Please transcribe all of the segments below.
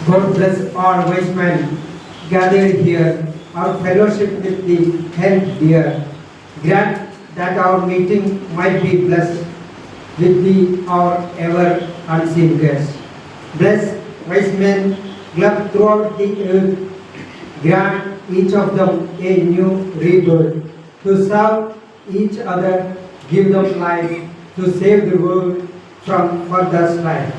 God bless all wise men gathered here, our fellowship with the held dear. Grant that our meeting might be blessed with thee, our ever unseen guest. Bless wise men clubbed throughout the earth. Grant each of them a new rebirth. To serve each other, give them life, to save the world from further strife.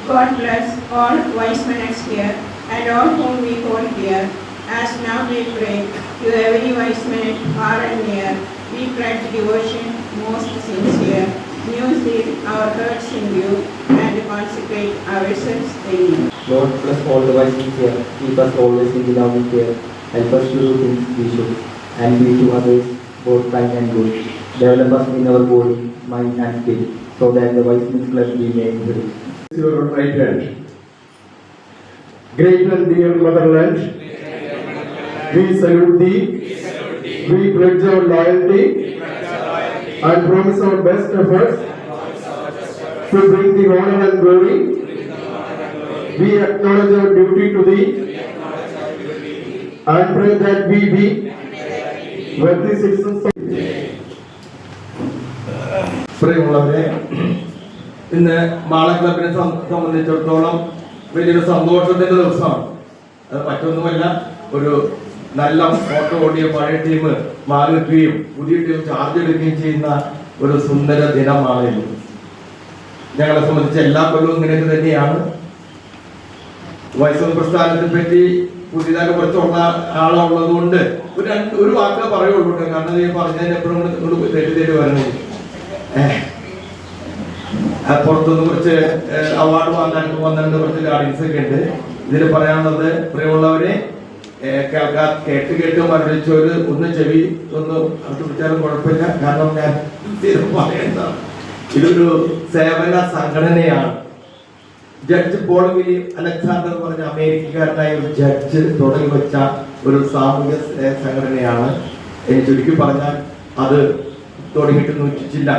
God bless all wise men here and all whom we hold dear. As now we pray to every wise man far and near, we pledge devotion most sincere. New seal our hearts in you and consecrate ourselves in you. Lord, bless all the wise men here. Keep us always in the loving care. Help us to do things we should, and be to others both kind and good. Develop us in our body, mind, and spirit, so that the wise men's club we may increase. Your right hand. Great and dear motherland, we salute thee. We pledge our loyalty and promise our best efforts to bring the honor and glory. We acknowledge our duty to thee and pray that we be worthy citizens of പ്രിയമുള്ളവരെ, ഇന്ന് മാള ക്ലബിനെ സംബന്ധിച്ചിടത്തോളം വലിയൊരു സന്തോഷത്തിന്റെ ദിവസമാണ്. അത് മറ്റൊന്നുമല്ല, ഒരു നല്ല ഫോട്ടോ ഓടിയ പഴയ ടീം മാറി നിൽക്കുകയും പുതിയ ടീം ചാർജ് എടുക്കുകയും ചെയ്യുന്ന ഒരു സുന്ദര ദിനമാണ് ഇത്. ഞങ്ങളെ സംബന്ധിച്ച് എല്ലാ കൊല്ലവും ഇങ്ങനെയൊക്കെ തന്നെയാണ്. വൈഷ്ണവ പ്രസ്ഥാനത്തെ പറ്റി പുതിയതായി കുറച്ചുള്ള ആളുള്ളത് കൊണ്ട് ഒരു വാക്ക് പറയുള്ളൂ. കാരണം ഈ പറഞ്ഞതിന് എപ്പോഴും തെറ്റി വരണേ. പുറത്തുനിന്ന് കുറച്ച് അവാർഡ് വന്നിട്ട് കുറച്ച് ഗാർഡിയൻസ് ഒക്കെ ഉണ്ട്. ഇതിൽ പറയാനുള്ളത്, പ്രിയമുള്ളവരെ, കേട്ട് മരടിച്ചവര് ഒന്ന് ചെവി ഒന്ന് പിടിച്ചാലും കുഴപ്പമില്ല. കാരണം ഞാൻ പറയേണ്ടതാണ്, ഇതൊരു സേവന സംഘടനയാണ്. ജഡ്ജ് പോൾ വില്യം അലക്സാണ്ടർ എന്ന് പറഞ്ഞ അമേരിക്കക്കാരനായ ഒരു ജഡ്ജ് തുടങ്ങി വെച്ച ഒരു സാമൂഹ്യ സംഘടനയാണ്. എനിക്ക് ചുരുക്കി പറഞ്ഞാൽ അത് തുടങ്ങിയിട്ട് 103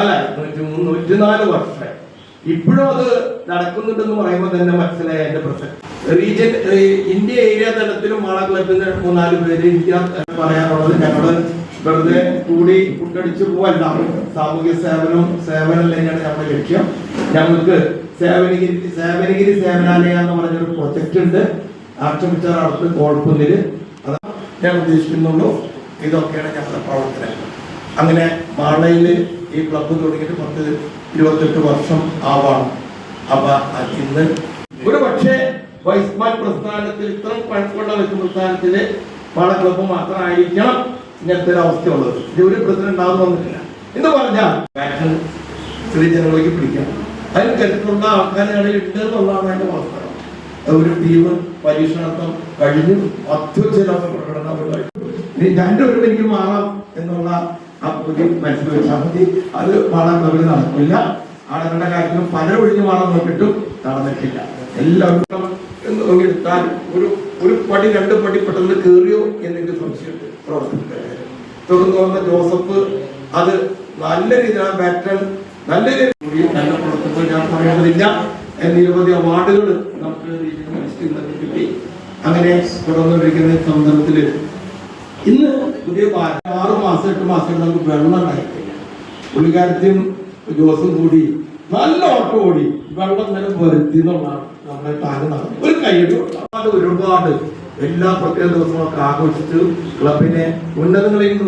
അല്ലേ, 104 വർഷമായി. ഇപ്പോഴും അത് നടക്കുന്നുണ്ടെന്ന് പറയുമ്പോൾ തന്നെ മനസ്സിലായ എന്റെ പ്രസക്തി. റീജിയൻ ഇന്ത്യ ഏരിയ തലത്തിലും മാള ക്ലബിന് 3-4 പേര് ഇന്ത്യ പറയാനുള്ളത്, ഞങ്ങള് വെറുതെ കൂടി ഫുഡടിച്ചു പോവല്ല. സാമൂഹ്യ സേവനം തന്നെയാണ് നമ്മുടെ ലക്ഷ്യം. ഞങ്ങൾക്ക് സേവനഗിരി സേവനാലയ എന്ന് പറഞ്ഞൊരു പ്രൊജക്ട് ഉണ്ട്. ആക്ഷമിച്ചാൽ അടുത്ത് കോഴക്കുന്നില്. അതാണ് ഞാൻ ഉദ്ദേശിക്കുന്നുള്ളൂ. ഇതൊക്കെയാണ് ഞങ്ങളുടെ പ്രവർത്തനങ്ങൾ. അങ്ങനെ മാളയില് ഈ ക്ലബ്ബ് തുടങ്ങിയിട്ട് 28 വർഷം ആവാണ്. അപ്പൊ ഇന്ന് ഒരു പക്ഷേ വൈസ്മാൻ പ്രസ്ഥാനത്തിൽ ഇത്രയും പഴക്കമുള്ള പ്രസ്ഥാനത്തില് മാള ക്ലബ്ബ് മാത്രമായിരിക്കണം ഇങ്ങനത്തെ ഒരു അവസ്ഥയുള്ളത്. ഇത് ഒരു പ്രസിഡന്റ് ആണെന്ന് വന്നിട്ടില്ല എന്ന് പറഞ്ഞാൽ സ്ത്രീജനങ്ങളിലേക്ക് പിടിക്കാം. അതിന് കരുത്തുള്ള ആൾക്കാരുടെ ഉണ്ട് എന്നുള്ളതാണ് അതിന്റെ വാസ്തവം. ഒരു ടീം പരീക്ഷണാർത്ഥം കഴിഞ്ഞു, അത്യുജ്വല പ്രകടനം. രണ്ടു പേരും എനിക്ക് മാറാം എന്നുള്ള ആ പുതിയ മനസ്സിൽ വെച്ചാൽ മതി. അത് മാറാൻ ക്ലബിൽ നടക്കില്ല. ആളുകളുടെ കാര്യത്തിലും പലരും ഒഴിഞ്ഞു മാറാൻ നോക്കിയിട്ടും നടന്നിട്ടില്ല. എല്ലാവരും എടുത്താൽ ഒരു പടി 2 പടി പെട്ടെന്ന് കയറിയോ എന്നെനിക്ക് സംശയമുണ്ട്. പ്രവർത്തനത്തിന്റെ തുടർന്ന് വന്ന ജോസഫ് അത് നല്ല രീതിയിലാണ് ബാറ്റൺ, നല്ല രീതിയിൽ നല്ല പ്രവർത്തനങ്ങൾ ഞാൻ പറയേണ്ടതില്ല. നിരവധി അവാർഡുകൾ നമുക്ക് കിട്ടി. അങ്ങനെ തുടർന്നുകൊണ്ടിരിക്കുന്ന സന്ദർഭത്തില് ഇന്ന് പുതിയ 6 മാസം 8 മാസം നമുക്ക് വെള്ളം ഉണ്ടായിട്ടില്ല. പുള്ളിക്കാരത്തെയും ജോസും കൂടി നല്ല ഓട്ടം ഓടി വെള്ളം തന്നെ വരുത്തി എന്നുള്ളതാണ് നമ്മുടെ കാര്യം. ഒരു കൈയ്യടി ഒരുപാട് എല്ലാ പ്രത്യേക ദിവസങ്ങളൊക്കെ ആഘോഷിച്ച് ക്ലബിനെ ഉന്നതങ്ങളിലേക്ക്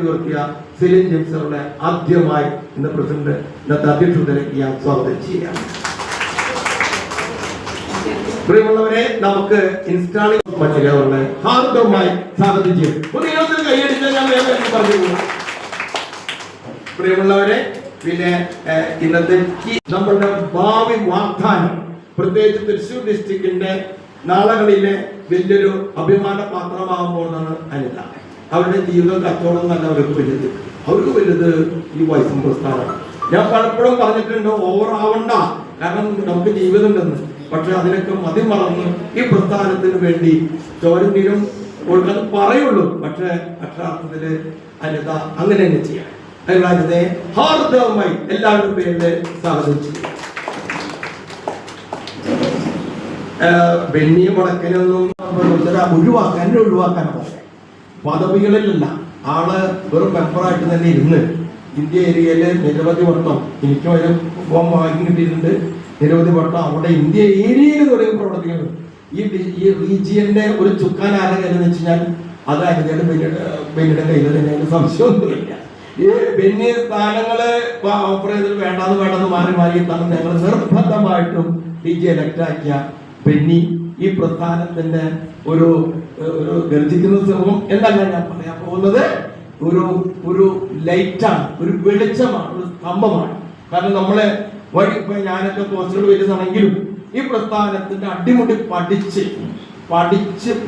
ഉയർത്തിയ സെലിൻ ജെയിംസറുടെ ആദ്യമായി ഇന്ന് പ്രസിഡന്റ് ഇന്നത്തെ അധ്യക്ഷതയിലേക്ക് ഞാൻ സ്വാഗതം ചെയ്യാം. പ്രിയമുള്ളവരെ, നമുക്ക് ഇൻസ്റ്റാളിംഗ് മറ്റുള്ളവരുടെ ഹാർദവമായി സ്വാഗതം ചെയ്യും. കൈയടിച്ചാൽ ഞാൻ പറഞ്ഞു. പ്രിയമുള്ളവരെ, പിന്നെ ഇന്നത്തെ നമ്മളുടെ ഭാവി വാഗ്ദാനം, പ്രത്യേകിച്ച് തൃശ്ശൂർ ഡിസ്ട്രിക്റ്റിന്റെ നാളുകളിലെ വലിയൊരു അഭിമാന പാത്രമാകുമ്പോഴാണ് അനിത. അവരുടെ ജീവിതം കച്ചവടം തന്നെ അവർക്ക് വലുത് ഈ വൈസ്മാൻ പ്രസ്ഥാനം. ഞാൻ പലപ്പോഴും പറഞ്ഞിട്ടുണ്ട്, ഓവർ ആവണ്ട, കാരണം നമുക്ക് ജീവിതം ഉണ്ടെന്ന്. പക്ഷെ അതിനൊക്കെ മതിമറന്ന് ഈ പ്രസ്ഥാനത്തിന് വേണ്ടി ചോരന്തീരും കൊടുക്കാൻ പറയുള്ളൂ. പക്ഷെ അക്ഷരാർത്ഥത്തില് അനിത അങ്ങനെ തന്നെ ചെയ്യാം. അതിനെ ഹാർദവമായി എല്ലാവരുടെ പേരില് സ്വാഗതം ചെയ്യും. ബെന്നി വടക്കനൊന്നും ഒഴിവാക്കാനാണ് പദവികളിലല്ല. ആള് വെറും മെമ്പറായിട്ട് തന്നെ ഇരുന്ന് ഇന്ത്യ ഏരിയയില് നിരവധി വട്ടം എനിക്കും അതിന് ഫോം വാങ്ങി കിട്ടിയിട്ടുണ്ട്. നിരവധി വട്ടം അവിടെ ഇന്ത്യ ഏരിയയിൽ തുടങ്ങി പ്രവർത്തിക്കുന്നത്. ഈ റീജിയന്റെ ഒരു ചുക്കാൻ ആരെന്ന് വെച്ച് കഴിഞ്ഞാൽ അത് അനുജയുടെ ബെന്നിയുടെ കയ്യിൽ തന്നെ സംശയമൊന്നുമില്ല. ഈ ബെന്നി സ്ഥാനങ്ങള് ഓഫർ ചെയ്തിട്ട് വേണ്ടെന്ന് മാറി തന്നെ ഞങ്ങൾ നിർബന്ധമായിട്ടും റീജിയൻ എലക്ട് ആക്കിയ ബെന്നി ഈ പ്രസ്ഥാനത്തിന്റെ ഒരു ഗർജിക്കുന്ന സമൂഹം എന്നല്ല ഞാൻ പറയാൻ പോകുന്നത്. ഒരു ലൈറ്റാണ്, ഒരു വെളിച്ചമാണ്, ഒരു സ്തംഭമാണ്. കാരണം നമ്മളെ വഴി ഇപ്പൊ ഞാനൊക്കെ പോസ്റ്റുകൾ വരുന്നതാണെങ്കിലും ഈ പ്രസ്ഥാനത്തിന്റെ അടിമുടി പഠിച്ച്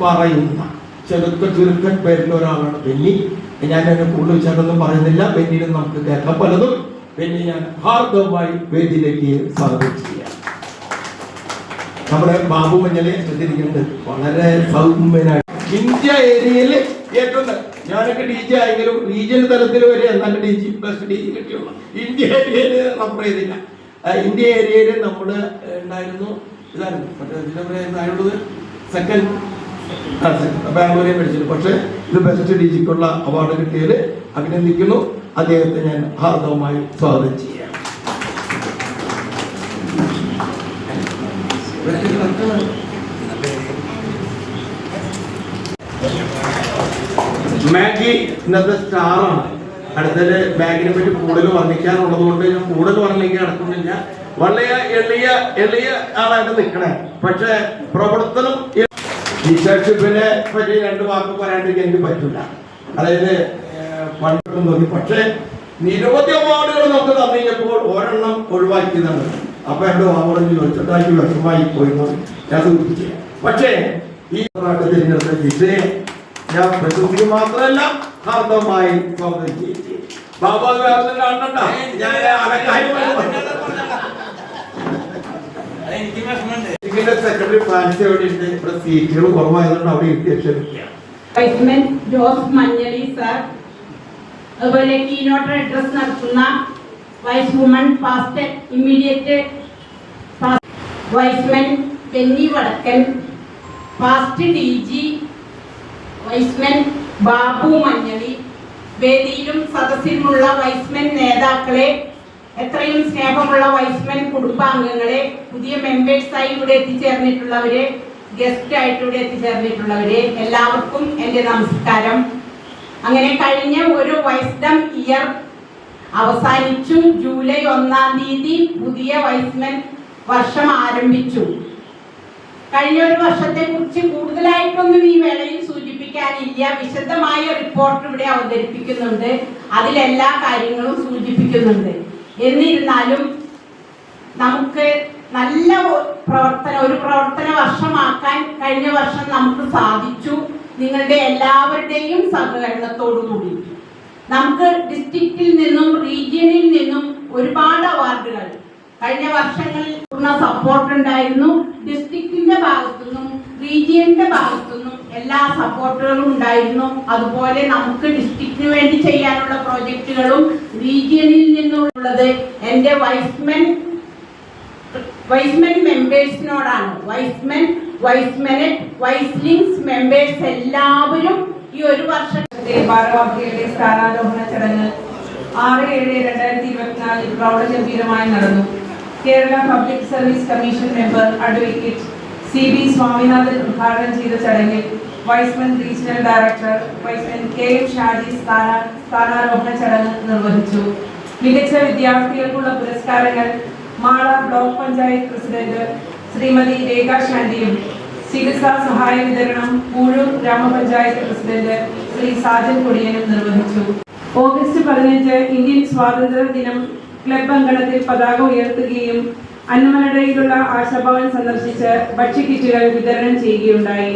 പറയുന്ന ചുരുക്കൻ പേരിൽ ഒരാളാണ് ബെന്നി. ഞാൻ എന്നെ കൂടുതൽ വിശാലൊന്നും പറയുന്നില്ല. ബെന്നിനും നമുക്ക് കേൾക്കാം പലതും. ബെന്നി ഞാൻ ഹാർദവമായി വേദിയിലേക്ക് സ്വാഗതം ചെയ്യാം. നമ്മുടെ ബാബു മഞ്ഞളെ ശ്രദ്ധിക്കുന്നുണ്ട്, വളരെ സൗമ്യനായി ഇന്ത്യ ഏരിയയിൽ ഏറ്റവും ഞാനൊക്കെ ഡി ജി ആയെങ്കിലും റീജിയൻ തലത്തിൽ വരെ നല്ല D G plus D G കിട്ടിയുള്ളൂ. ഇന്ത്യ ഏരിയയിൽ റഫർ ചെയ്തില്ല. ഇന്ത്യ ഏരിയയിൽ നമ്മൾ ഉണ്ടായിരുന്നു ഇതായിരുന്നു മറ്റേ സെക്കൻഡ് ബാംഗ്ലൂരെ പഠിച്ചത്. പക്ഷെ ഇത് ബെസ്റ്റ് ഡി ജിക്കുള്ള അവാർഡ് കിട്ടിയതിൽ അഭിനന്ദിക്കുന്നു. അദ്ദേഹത്തെ ഞാൻ ഹാർദവമായി സ്വാഗതം ചെയ്യാം. മാഗി ഇന്നത്തെ സ്റ്റാറാണ്. അടുത്തത് മാഗിനെ പറ്റി കൂടുതൽ വർണ്ണിക്കാനുള്ളത് കൊണ്ട് ഞാൻ കൂടുതൽ വർണ്ണിക്കാൻ നടക്കുന്നില്ല. വളരെ എളിയ ആളായിട്ട് നിൽക്കണേ. പക്ഷെ പ്രവർത്തനം ടീച്ചർഷിപ്പിനെ പറ്റി 2 വാക്ക് പറയാണ്ടിരിക്കാൻ എനിക്ക് പറ്റില്ല. അതായത് പണ്ടും തോന്നി. പക്ഷെ നിരവധി അവാർഡുകൾ നമുക്ക് തന്നിപ്പോൾ ഒരെണ്ണം ഒഴിവാക്കിയതാണ്. അപ്പൊ എന്റെ വാമോടൊന്ന് ചോദിച്ചിട്ടാക്കി വിഷമായി പോയിരുന്നു ഞാൻ സൂചിപ്പിച്ചു. പക്ഷേ ഈ തിരഞ്ഞെടുത്ത ജില്ലയെ ഞാൻ പ്രശംസിക്ക് മാത്രമല്ല ഹാർദവമായി സ്വാഗതം ചെയ്തു. ബാബാ കാണണ്ട ഇതിന്റെ സെക്രട്ടറി ഫ്രാൻസ് എവിടെ ഉണ്ട്? ഇവിടെ സീറ്റുകൾ കുറവായതുകൊണ്ട് അവിടെ വൈസ്മാൻ ജോസ് മഞ്ഞളി സാർ, അതുപോലെ കീനോട്ട് അഡ്രസ് നടത്തുന്ന Y's woman past immediate Y's man Benny Vadakkan, past D G Y's man Babu Manjali, വേദിയിലും സദസ്സിലുമുള്ള വൈസ്മാൻ നേതാക്കളെ, എത്രയും സ്നേഹമുള്ള വൈസ്മാൻ കുടുംബാംഗങ്ങളെ, പുതിയ മെമ്പേഴ്സായി ഇവിടെ എത്തിച്ചേർന്നിട്ടുള്ളവരെ, ഗസ്റ്റ് ആയിട്ട് ഇവിടെ എത്തിച്ചേർന്നിട്ടുള്ളവരെ, എല്ലാവർക്കും എൻ്റെ നമസ്കാരം. അങ്ങനെ കഴിഞ്ഞ ഒരു വൈസ്ഡം ഇയർ അവസാനിച്ചു. ജൂലൈ 1-ാം തീയതി പുതിയ വൈസ്മാൻ വർഷം ആരംഭിച്ചു. കഴിഞ്ഞ ഒരു വർഷത്തെ കുറിച്ച് കൂടുതലായിട്ടൊന്നും ഈ വേളയിൽ സൂചിപ്പിക്കാനില്ല. വിശദമായ റിപ്പോർട്ട് ഇവിടെ അവതരിപ്പിക്കുന്നുണ്ട്, അതിലെല്ലാ കാര്യങ്ങളും സൂചിപ്പിക്കുന്നുണ്ട്. എന്നിരുന്നാലും നമുക്ക് നല്ല ഒരു പ്രവർത്തന വർഷമാക്കാൻ കഴിഞ്ഞ വർഷം നമുക്ക് സാധിച്ചു. നിങ്ങളുടെ എല്ലാവരുടെയും സഹകരണത്തോടു കൂടി നമുക്ക് ഡിസ്ട്രിക്റ്റിൽ നിന്നും റീജിയനിൽ നിന്നും ഒരുപാട് അവാർഡുകൾ കഴിഞ്ഞ വർഷങ്ങളിൽ പൂർണ്ണ സപ്പോർട്ട് ഉണ്ടായിരുന്നു. ഡിസ്ട്രിക്റ്റിന്റെ ഭാഗത്തുനിന്നും റീജിയന്റെ ഭാഗത്തുനിന്നും എല്ലാ സപ്പോർട്ടുകളും ഉണ്ടായിരുന്നു. അതുപോലെ നമുക്ക് ഡിസ്ട്രിക്റ്റിന് വേണ്ടി ചെയ്യാനുള്ള പ്രോജക്റ്റുകളും റീജിയനിൽ നിന്നുള്ളത് എൻ്റെ വൈസ്മെൻ മെമ്പേഴ്സിനോടാണ്. വൈസ്മെനറ്റ് വൈസ്ലിങ്സ് മെമ്പേഴ്സ് എല്ലാവരും ഈ ഒരു വർഷത്തെ ഭാരവാഹികളുടെ സ്ഥാനാരോഹണ ചടങ്ങ് 6/7/2024 പ്രൗഢഗംഭീരമായി നടന്നു. Kerala public service commission member advocate CB Swaminathan ഉദ്ഘാടനം ചെയ്ത ചടങ്ങിൽ Y's men regional director Y's men KM Shaji സ്ഥാനാരോഹണ ചടങ്ങ് നിർവഹിച്ചു. മികച്ച വിദ്യാർത്ഥികൾക്കുള്ള പുരസ്കാരങ്ങൾ മാള ബ്ലോക്ക് പഞ്ചായത്ത് പ്രസിഡന്റ് ശ്രീമതി രേഖ ശാന്തിയും ചികിത്സാ സഹായ വിതരണം പൂഴൂർ ഗ്രാമപഞ്ചായത്ത് പ്രസിഡന്റ് ശ്രീ സാജൻ കൊടിയനും നിർവഹിച്ചു. ഓഗസ്റ്റ് 15 ഇന്ത്യൻ സ്വാതന്ത്ര്യ ദിനം ക്ലബ് അങ്കണത്തിൽ പതാക ഉയർത്തുകയും അന്നമനടയിലുള്ള ആശാഭവൻ സന്ദർശിച്ച് ഭക്ഷ്യക്കിറ്റുകൾ വിതരണം ചെയ്യുകയുണ്ടായി.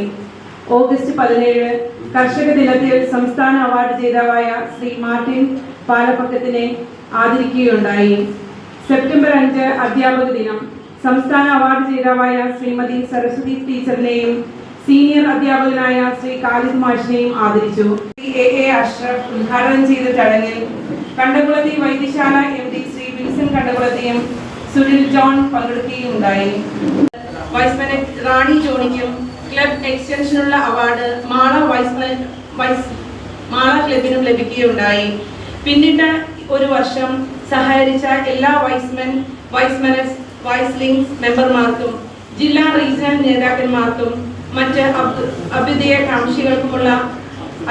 ഓഗസ്റ്റ് 17 കർഷക ദിനത്തിൽ സംസ്ഥാന അവാർഡ് ജേതാവായ ശ്രീ മാർട്ടിൻ പാലപ്പക്കത്തിനെ ആദരിക്കുകയുണ്ടായി. സെപ്റ്റംബർ 5 അധ്യാപക ദിനം സംസ്ഥാന അവാർഡ് ജേതാവായ ശ്രീമതി സരസ്വതി ടീച്ചറിനെയും സീനിയർ അധ്യാപകനായ ശ്രീ ഖാലിദ് മാഷിനെയും ആദരിച്ചു. ശ്രീ A അഷ്റഫ് ഉദ്ഘാടനം ചെയ്ത ചടങ്ങിൽ കണ്ടകുളത്തി വൈദ്യശാല MD ശ്രീ വിൽസൺ കണ്ടകുളത്തിയും സുനിൽ ജോൺ പങ്കെടുക്കുകയുണ്ടായി. വൈസ്മെനറ്റ് റാണി ജോണിക്കും ക്ലബ് എക്സ്റ്റൻഷനുള്ള അവാർഡ് മാള ക്ലബിനും ലഭിക്കുകയുണ്ടായി. പിന്നിട്ട ഒരു വർഷം സഹകരിച്ച എല്ലാ വൈസ്ലിംഗ്സ് മെമ്പർമാർക്കും ജില്ലാ റീജിയണൽ നേതാക്കന്മാർക്കും മറ്റ് അഭ്യുദയകാംക്ഷികൾക്കുമുള്ള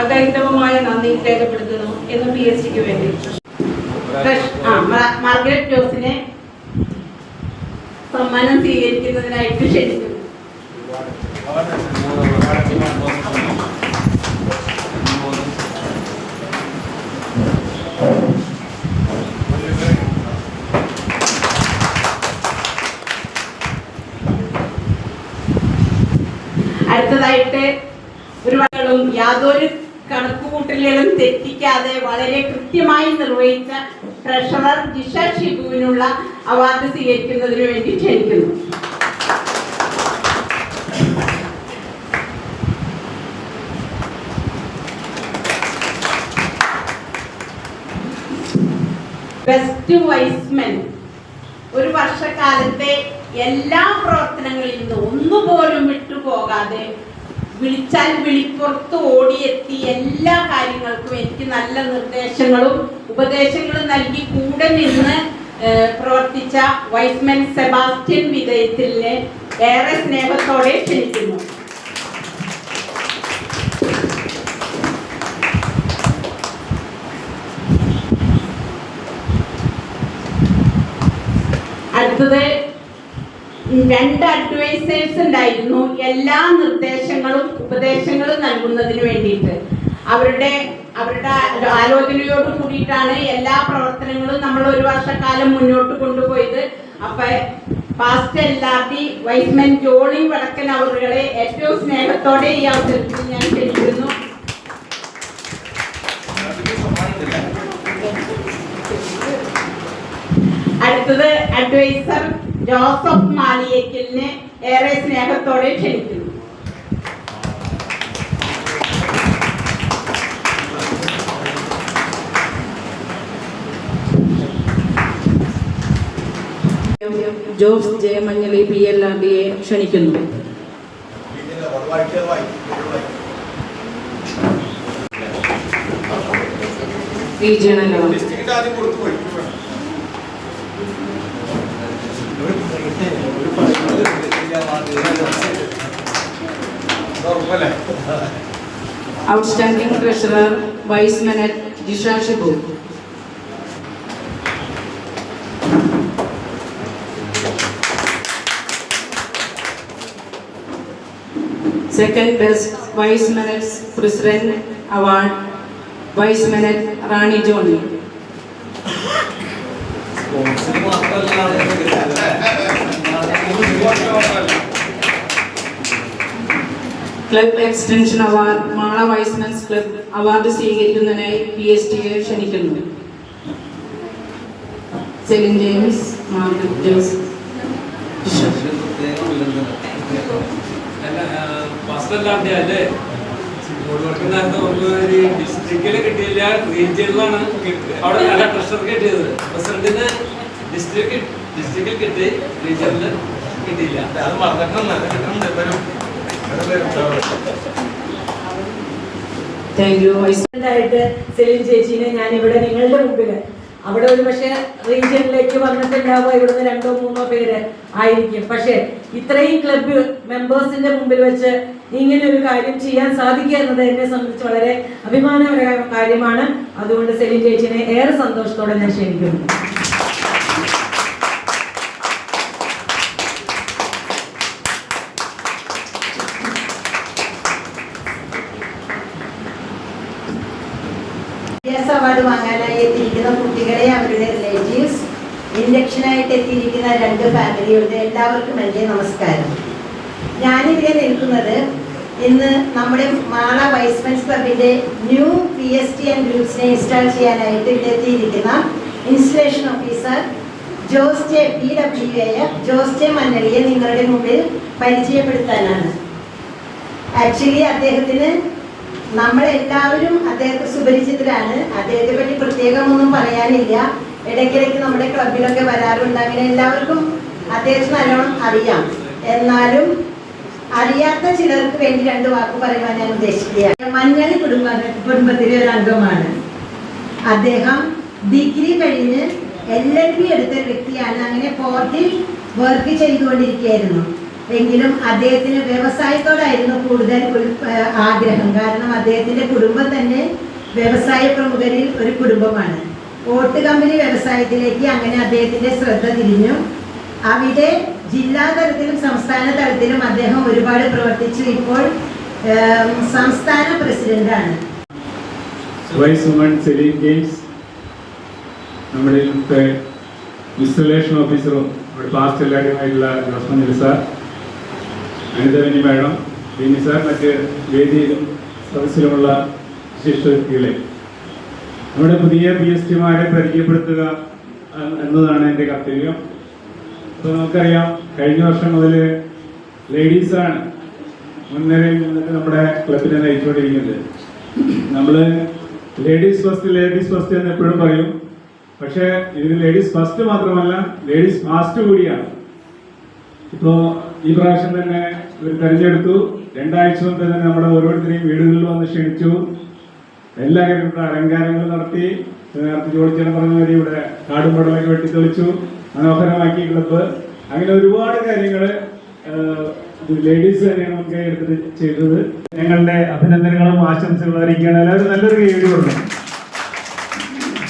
അഗൈതവമായ നന്ദി രേഖപ്പെടുത്തുന്നു എന്ന് PSTക്ക് വേണ്ടി. മാർഗരറ്റ് ജോസിനെ സമ്മാനം സ്വീകരിക്കുന്നതിനായിട്ട് ക്ഷണിക്കുന്നു. അടുത്തതായിട്ട് ഒരുപാടും യാതൊരു കണക്കുകൂട്ടലുകളും തെറ്റിക്കാതെ വളരെ കൃത്യമായി നിർവഹിച്ച ട്രഷറർ ജിഷ ഷിബുവിനുള്ള അവാർഡ് സ്വീകരിക്കുന്നതിന് വേണ്ടി ക്ഷണിക്കുന്നു. ബെസ്റ്റ് വൈസ്മെൻ ഒരു വർഷക്കാലത്തെ എല്ലാ പ്രവർത്തനങ്ങളിൽ നിന്നും ഒന്നുപോലും വിട്ടുപോകാതെ വിളിച്ചാൽ വിളിപ്പുറത്ത് ഓടിയെത്തി എല്ലാ കാര്യങ്ങൾക്കും എനിക്ക് നല്ല നിർദ്ദേശങ്ങളും ഉപദേശങ്ങളും നൽകി കൂടെ നിന്ന് പ്രവർത്തിച്ച വൈസ്മെൻ സെബാസ്റ്റ്യൻ വിധേയത്തിലെ ഏറെ സ്നേഹത്തോടെ ക്ഷണിക്കുന്നു. അടുത്തത് 2 അഡ്വൈസേഴ്സ് ഉണ്ടായിരുന്നു എല്ലാ നിർദ്ദേശങ്ങളും ഉപദേശങ്ങളും നൽകുന്നതിന് വേണ്ടിയിട്ട്. അവരുടെ ആലോചനയോട് കൂടിയിട്ടാണ് എല്ലാ പ്രവർത്തനങ്ങളും നമ്മൾ ഒരു വർഷക്കാലം മുന്നോട്ട് കൊണ്ടുപോയത്. അപ്പൊ പാസ്റ്റ് LRD വൈസ്മെൻ ജോണി വടക്കൻ അവറുകളെ ഏറ്റവും സ്നേഹത്തോടെ ഈ അവസരത്തിൽ ഞാൻ ക്ഷണിക്കുന്നു. അടുത്തത് അഡ്വൈസർ ജോസഫ് മാലിയേക്കലിനെ ഏറെ സ്നേഹത്തോടെ ക്ഷണിക്കുന്നു. ജോസ് ജെ മഞ്ഞളി PLRDയെ ക്ഷണിക്കുന്നു. Regional outstanding treasurer Y's manager Jisha Shibu. Second best Y's manager president award Y's manager Rani Johnny. Club extension award Mala Y's men's club award സ്വീകരിക്കുന്നതിനായി PSTയെ ക്ഷണിക്കുന്നു. Celine James, Margaret Jose. ഡിസ്ട്രിക്റ്റില് കിട്ടിയില്ല, റീജിയനിലാണ് അവിടെ നല്ല പ്രഷർ കിട്ടിയത്. പ്രസിഡന്റിന് ഡിസ്ട്രിക്റ്റിൽ കിട്ടി, റീജിയനിൽ കിട്ടിയില്ല. അത് ആയിട്ട് സെലിൻ ചേച്ചീനെ ഞാൻ ഇവിടെ നിങ്ങളുടെ മുമ്പിൽ അവിടെ ഒരു പക്ഷേ റീജിയനിലേക്ക് വന്നിട്ടുണ്ടാവുക ഇവിടുന്ന് 2-3 പേര് ആയിരിക്കും. പക്ഷെ ഇത്രയും ക്ലബ് മെമ്പേഴ്സിന്റെ മുമ്പിൽ വെച്ച് ഇങ്ങനെ ഒരു കാര്യം ചെയ്യാൻ സാധിക്കുക എന്നത് എന്നെ സംബന്ധിച്ച് വളരെ അഭിമാനകരമായ കാര്യമാണ്. അതുകൊണ്ട് സെലിൻ ചേച്ചിനെ ഏറെ സന്തോഷത്തോടെ ഞാൻ ക്ഷണിക്കുന്നു. അവാർഡ് വാങ്ങാനായി എത്തിയിരിക്കുന്ന കുട്ടികളെ, അവരുടെ റിലേറ്റീവ്സ്, ഇൻഡക്ഷനായിട്ട് എത്തിയിരിക്കുന്ന 2 ഫാമിലികളുടെ എല്ലാവർക്കും എൻ്റെ നമസ്കാരം. ഞാനിവിടെ നിൽക്കുന്നത് ഇന്ന് നമ്മുടെ മാള വൈസ്മെൻസ് ക്ലബിൻ്റെ ന്യൂ PST ആൻഡ് ഗ്രൂപ്പ്സിനെ ഇൻസ്റ്റാൾ ചെയ്യാനായിട്ട് ഇവിടെ എത്തിയിരിക്കുന്ന installation officer Jose J PWAF Jose J മഞ്ഞളിയെ നിങ്ങളുടെ മുമ്പിൽ പരിചയപ്പെടുത്താനാണ്. ആക്ച്വലി അദ്ദേഹത്തിന് നമ്മളെല്ലാവരും അദ്ദേഹത്തെ സുപരിചിതരാണ്. അദ്ദേഹത്തെ പറ്റി പ്രത്യേകമൊന്നും പറയാനില്ല. ഇടയ്ക്കിടയ്ക്ക് നമ്മുടെ ക്ലബിലൊക്കെ വരാറുണ്ട്. അങ്ങനെ എല്ലാവർക്കും അദ്ദേഹത്തെ നല്ലോണം അറിയാം. എന്നാലും അറിയാത്ത ചിലർക്ക് വേണ്ടി 2 വാക്ക് പറയുവാൻ ഞാൻ ഉദ്ദേശിക്കുകയാണ്. മഞ്ഞളി കുടുംബത്തിലെ ഒരു അംഗമാണ് അദ്ദേഹം. ഡിഗ്രി കഴിഞ്ഞ് LLB എടുത്ത വ്യക്തിയാണ്. അങ്ങനെ പോർട്ടിൽ വർക്ക് ചെയ്തുകൊണ്ടിരിക്കുകയായിരുന്നു. എങ്കിലും അദ്ദേഹത്തിന് വ്യവസായത്തോടായിരുന്നു കൂടുതൽ ആഗ്രഹം. കാരണം അദ്ദേഹത്തിന്റെ കുടുംബം തന്നെ വ്യവസായ പ്രമുഖരിൽ ഒരു കുടുംബമാണ്. ഓട്ട് കമ്പനി വ്യവസായത്തിലേക്ക് അങ്ങനെ അദ്ദേഹത്തിന്റെ ശ്രദ്ധ തിരിഞ്ഞു. അവിടെ ജില്ലാ തലത്തിലും സംസ്ഥാന തലത്തിലും അദ്ദേഹം ഒരുപാട് പ്രവർത്തിച്ചു. ഇപ്പോൾ സംസ്ഥാന പ്രസിഡന്റാണ്. വൈസ് വുമൺ സെലീൻ ജെയിംസ്, നമ്മുടെ ഇന്നത്തെ ഇൻസ്റ്റലേഷൻ ഓഫീസറും നമ്മുടെ past എല്ലാവരുമായിട്ടുള്ള ജോസ്മൻ sir, അനിതവനി madam, Bini sir, മറ്റ് വേദിയിലും സദസ്സിലുമുള്ള വിശിഷ്ട വ്യക്തികളെ, നമ്മുടെ പുതിയ PSTമാരെ പരിചയപ്പെടുത്തുക എന്നതാണ് എൻ്റെ കർത്തവ്യം. ഇപ്പോൾ നമുക്കറിയാം, കഴിഞ്ഞ വർഷം മുതൽ ലേഡീസാണ് മുൻനിരയിൽ നിന്നിട്ട് നമ്മുടെ ക്ലബിനെ നയിച്ചുകൊണ്ടിരിക്കുന്നത്. നമ്മൾ ലേഡീസ് ഫസ്റ്റ് എന്ന് എപ്പോഴും പറയും. പക്ഷേ ഇതിന് ലേഡീസ് ഫസ്റ്റ് മാത്രമല്ല, ലേഡീസ് ഫാസ്റ്റ് കൂടിയാണ്. ഇപ്പോൾ ഈ പ്രാവശ്യം തന്നെ ഇവർ തെരഞ്ഞെടുത്തു. 2 ആഴ്ച മുമ്പ് തന്നെ നമ്മുടെ ഓരോരുത്തരെയും വീടുകളിൽ വന്ന് ക്ഷണിച്ചു. എല്ലാവരും ഇവിടെ അലങ്കാരങ്ങൾ നടത്തി. നേരത്തെ ജോലിച്ചേട്ടൻ പറഞ്ഞ മാതിരി ഇവിടെ കാടും പടലൊക്കെ വെട്ടിത്തെളിച്ചു, മനോഹരമാക്കി ക്ലബ്ബ്. അങ്ങനെ ഒരുപാട് കാര്യങ്ങൾ ലേഡീസ് തന്നെയാണ് നമുക്ക് എടുത്തിട്ട് ചെയ്തത്. ഞങ്ങളുടെ അഭിനന്ദനങ്ങളും ആശംസകളും അറിയിക്കുകയാണ്. എല്ലാവരും നല്ലൊരു കൈയടി കൊടുക്കണം.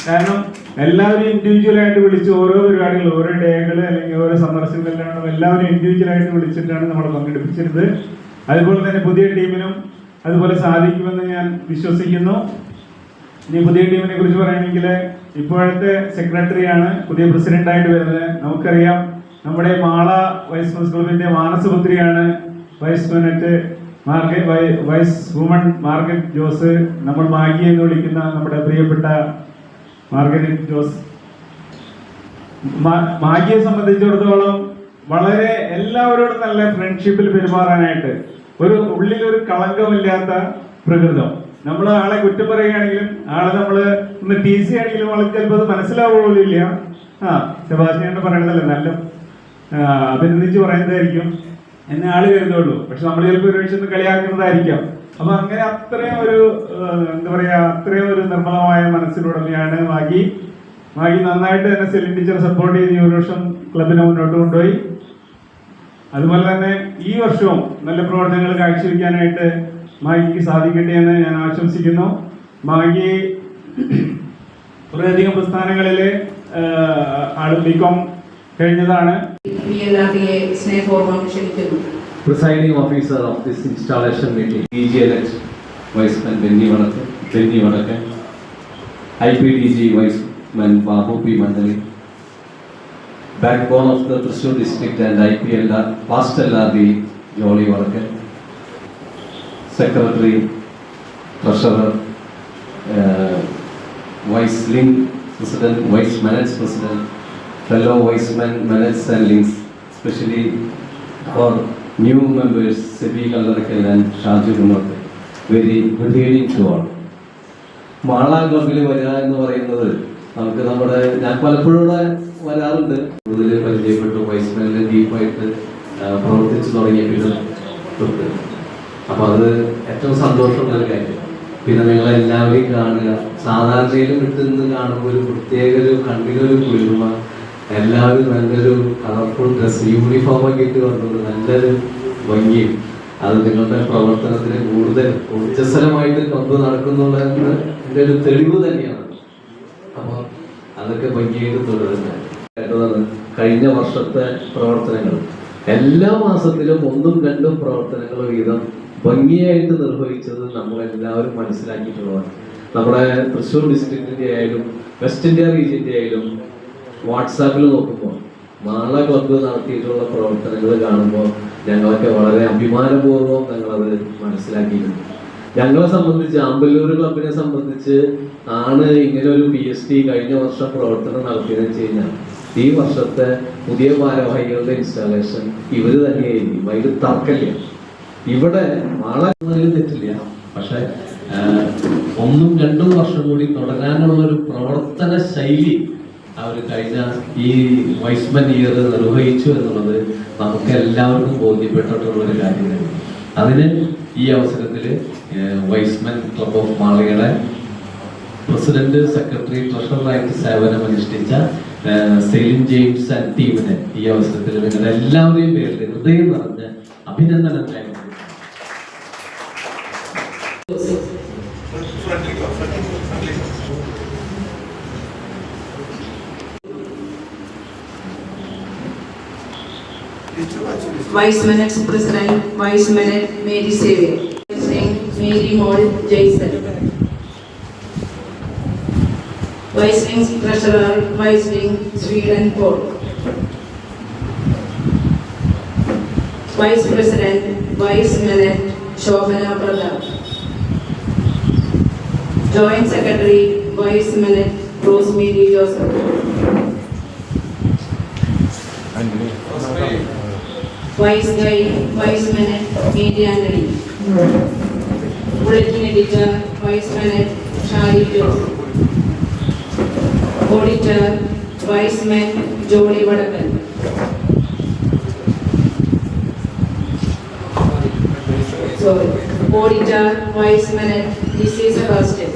കാരണം എല്ലാവരും ഇൻഡിവിജ്വലായിട്ട് വിളിച്ച് ഓരോ പരിപാടികൾ, ഓരോ ഡേകൾ അല്ലെങ്കിൽ ഓരോ സന്ദർശനങ്ങളിലാണ് എല്ലാവരും ഇൻഡിവിജ്വലായിട്ട് വിളിച്ചിട്ടാണ് നമ്മൾ പങ്കെടുപ്പിച്ചിരുന്നത്. അതുപോലെ തന്നെ പുതിയ ടീമിനും അതുപോലെ സാധിക്കുമെന്ന് ഞാൻ വിശ്വസിക്കുന്നു. ഇനി പുതിയ ടീമിനെ കുറിച്ച് പറയുകയാണെങ്കിൽ, ഇപ്പോഴത്തെ സെക്രട്ടറിയാണ് പുതിയ പ്രസിഡന്റായിട്ട് വരുന്നത്. നമുക്കറിയാം, നമ്മുടെ മാള വൈസ് പ്രസ് ക്ലബിന്റെ മാനസപുത്രിയാണ് വൈസ് വുമൺ മാർഗരറ്റ് ജോസ്. നമ്മൾ മാഗി എന്ന് വിളിക്കുന്ന നമ്മുടെ പ്രിയപ്പെട്ട മാർഗരറ്റ് ജോസ്. മാഗിയെ സംബന്ധിച്ചിടത്തോളം വളരെ എല്ലാവരോടും നല്ല ഫ്രണ്ട്ഷിപ്പിൽ പെരുമാറാനായിട്ട് ഉള്ളിലൊരു കളങ്കമില്ലാത്ത പ്രകൃതം. നമ്മൾ ആളെ കുറ്റം പറയുകയാണെങ്കിലും ആളെ നമ്മൾ ഒന്ന് ടീസി ആണെങ്കിലും ആൾക്ക് ചിലപ്പോൾ അത് മനസ്സിലാവുകയില്ല. സെബാസ്റ്റ്യൻ പറയണതല്ലേ, നല്ല അഭിനന്ദിച്ച് പറയുന്നതായിരിക്കും എന്നെ ആള് കരുതുള്ളൂ. പക്ഷെ നമ്മൾ ചിലപ്പോൾ ഒരു വിഷയം കളിയാക്കുന്നതായിരിക്കാം. അപ്പൊ അങ്ങനെ അത്രയും ഒരു എന്താ പറയാ, അത്രയും ഒരു നിർമ്മലമായ മനസ്സിലുടമയാണ് മാഗി. നന്നായിട്ട് തന്നെ സെലിൻ ടീച്ചർ സപ്പോർട്ട് ചെയ്ത് ഈ ഒരു വർഷം ക്ലബിനെ മുന്നോട്ട് കൊണ്ടുപോയി. അതുപോലെ തന്നെ ഈ വർഷവും നല്ല പ്രവർത്തനങ്ങൾ കാഴ്ചവെക്കാനായിട്ട് മാഗിക്ക് സാധിക്കട്ടെ എന്ന് ഞാൻ ആശംസിക്കുന്നു. മാഗി കുറേയധികം പ്രസ്ഥാനങ്ങളിലെ ബികോം കഴിഞ്ഞതാണ്. Presiding officer of this installation meeting, DG-elect Vice-Man Benny Vanakan, IPDG Vice-Man Babu P. Mandali, backbone of the Thrissur district and IPLR, past LRD Jolly Vanakan, Secretary, Treasurer, Vice Link President, Vice Managed President, fellow Vice-Man Managed and Links, especially for new members, Sebi Kaldarakal and Shaju Gumarte. Very good evening to all. Mala ക്ലബിൽ വരിക എന്ന് പറയുന്നത് നമുക്ക് ഞാൻ പലപ്പോഴും വരാറുണ്ട്. കൂടുതൽ പരിചയപ്പെട്ടു, വൈസ്മാനിൽ ഡീപ്പായിട്ട് പ്രവർത്തിച്ചു തുടങ്ങിയ പിന്നെ തൊട്ട്. അപ്പോൾ അത് ഏറ്റവും സന്തോഷമുള്ളൊരു കാര്യം. പിന്നെ നിങ്ങളെല്ലാവരെയും കാണുക, സാധാരണയിലും വിട്ടുനിന്ന് കാണുമ്പോൾ ഒരു പ്രത്യേക ഒരു കണ്ണിനൊരു കുളിർമ, എല്ലാവരും നല്ലൊരു കളർഫുൾ ഡ്രസ് യൂണിഫോമൊക്കെ ഇട്ട് വന്നത് നല്ലൊരു ഭംഗിയും, അത് നിങ്ങളുടെ പ്രവർത്തനത്തിന് കൂടുതൽ ഊർജ്ജസ്വലമായിട്ട് കൊണ്ടു നടക്കുന്നുള്ളതെന്ന് എൻ്റെ ഒരു തെളിവ് തന്നെയാണ്. അപ്പോൾ അതൊക്കെ ഭംഗിയായിട്ട് തുടരുന്നത്. കഴിഞ്ഞ വർഷത്തെ പ്രവർത്തനങ്ങൾ എല്ലാ മാസത്തിലും 1ഉം 2ഉം പ്രവർത്തനങ്ങൾ വീതം ഭംഗിയായിട്ട് നിർവഹിച്ചത് നമ്മളെല്ലാവരും മനസ്സിലാക്കിയിട്ടുള്ളതാണ്. നമ്മുടെ തൃശ്ശൂർ ഡിസ്ട്രിക്റ്റിൻ്റെ ആയാലും വെസ്റ്റ് ഇന്ത്യ റീജിയൻ്റെ ആയാലും വാട്സാപ്പിൽ നോക്കുമ്പോൾ മാള ക്ലബ്ബ് നടത്തിയിട്ടുള്ള പ്രവർത്തനങ്ങൾ കാണുമ്പോൾ ഞങ്ങളൊക്കെ വളരെ അഭിമാനപൂർവ്വം ഞങ്ങളത് മനസ്സിലാക്കിയിട്ടുണ്ട്. ഞങ്ങളെ സംബന്ധിച്ച്, ആമ്പല്ലൂർ ക്ലബിനെ സംബന്ധിച്ച് ആണ് ഇങ്ങനെ ഒരു PST കഴിഞ്ഞ വർഷം പ്രവർത്തനം നടത്തിയതെന്ന് വെച്ച് കഴിഞ്ഞാൽ ഈ വർഷത്തെ പുതിയ ഭാരവാഹികളുടെ ഇൻസ്റ്റാളേഷൻ ഇവർ തന്നെയായിരിക്കും. അതിൽ തർക്കമില്ല. ഇവിടെ മാള തെറ്റില്ല. പക്ഷെ 1ഉം 2ഉം വർഷം കൂടി തുടരാനുള്ള ഒരു പ്രവർത്തന ശൈലി അവർ കഴിഞ്ഞ ഈ വൈസ്മൻ ഇയർ നിർവഹിച്ചു എന്നുള്ളത് നമുക്ക് എല്ലാവർക്കും ബോധ്യപ്പെട്ടിട്ടുള്ള ഒരു കാര്യമാണ്. അതിന് ഈ അവസരത്തിൽ വൈസ്മൻ ക്ലബ് ഓഫ് മാളയുടെ പ്രസിഡന്റ്, സെക്രട്ടറി, ട്രഷററായിട്ട് സേവനമനുഷ്ഠിച്ച സെലിൻ ജെയിംസ് ആൻഡ് ടീമിനെ ഈ അവസരത്തിൽ നിങ്ങളുടെ എല്ലാവരുടെയും പേരിൽ ഹൃദയം നിറഞ്ഞ അഭിനന്ദനം നൽകുന്നു. Vice Minutes President, Vice Minute Mary Xavier, Mary Moll Jason, Vice Wing Treasurer, Vice Wing Sweden Paul, Vice President, Vice Minute Shobhana Pradhan, Joint Secretary, Vice Minute Rosemary Joseph, Vice Guide, Vice Minute Mary Anthony, Bulletin Editor, Vice Minute Shari Joseph, Auditor, Vice Minute Jody Vadapan, Auditor, Vice Minute Disease Hostel,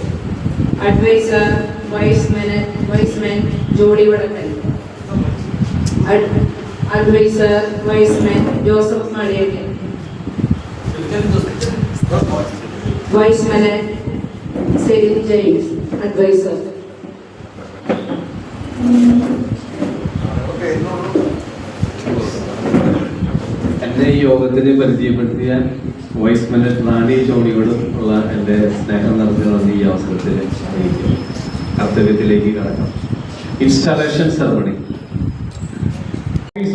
Advisor, Vice Minute Jody Vadapan, Advisor, Vice Man Joseph Mariakin, Vice Minute Selin James, Advisor. എന്നെ ഈ യോഗത്തിന് പരിചയപ്പെടുത്തിയ vice minute റാണി ജോണിയോടും ഉള്ള എൻ്റെ സ്നേഹം നിറഞ്ഞ ഈ അവസരത്തിൽ കർത്തവ്യത്തിലേക്ക് കടക്കാം. Installation ceremony.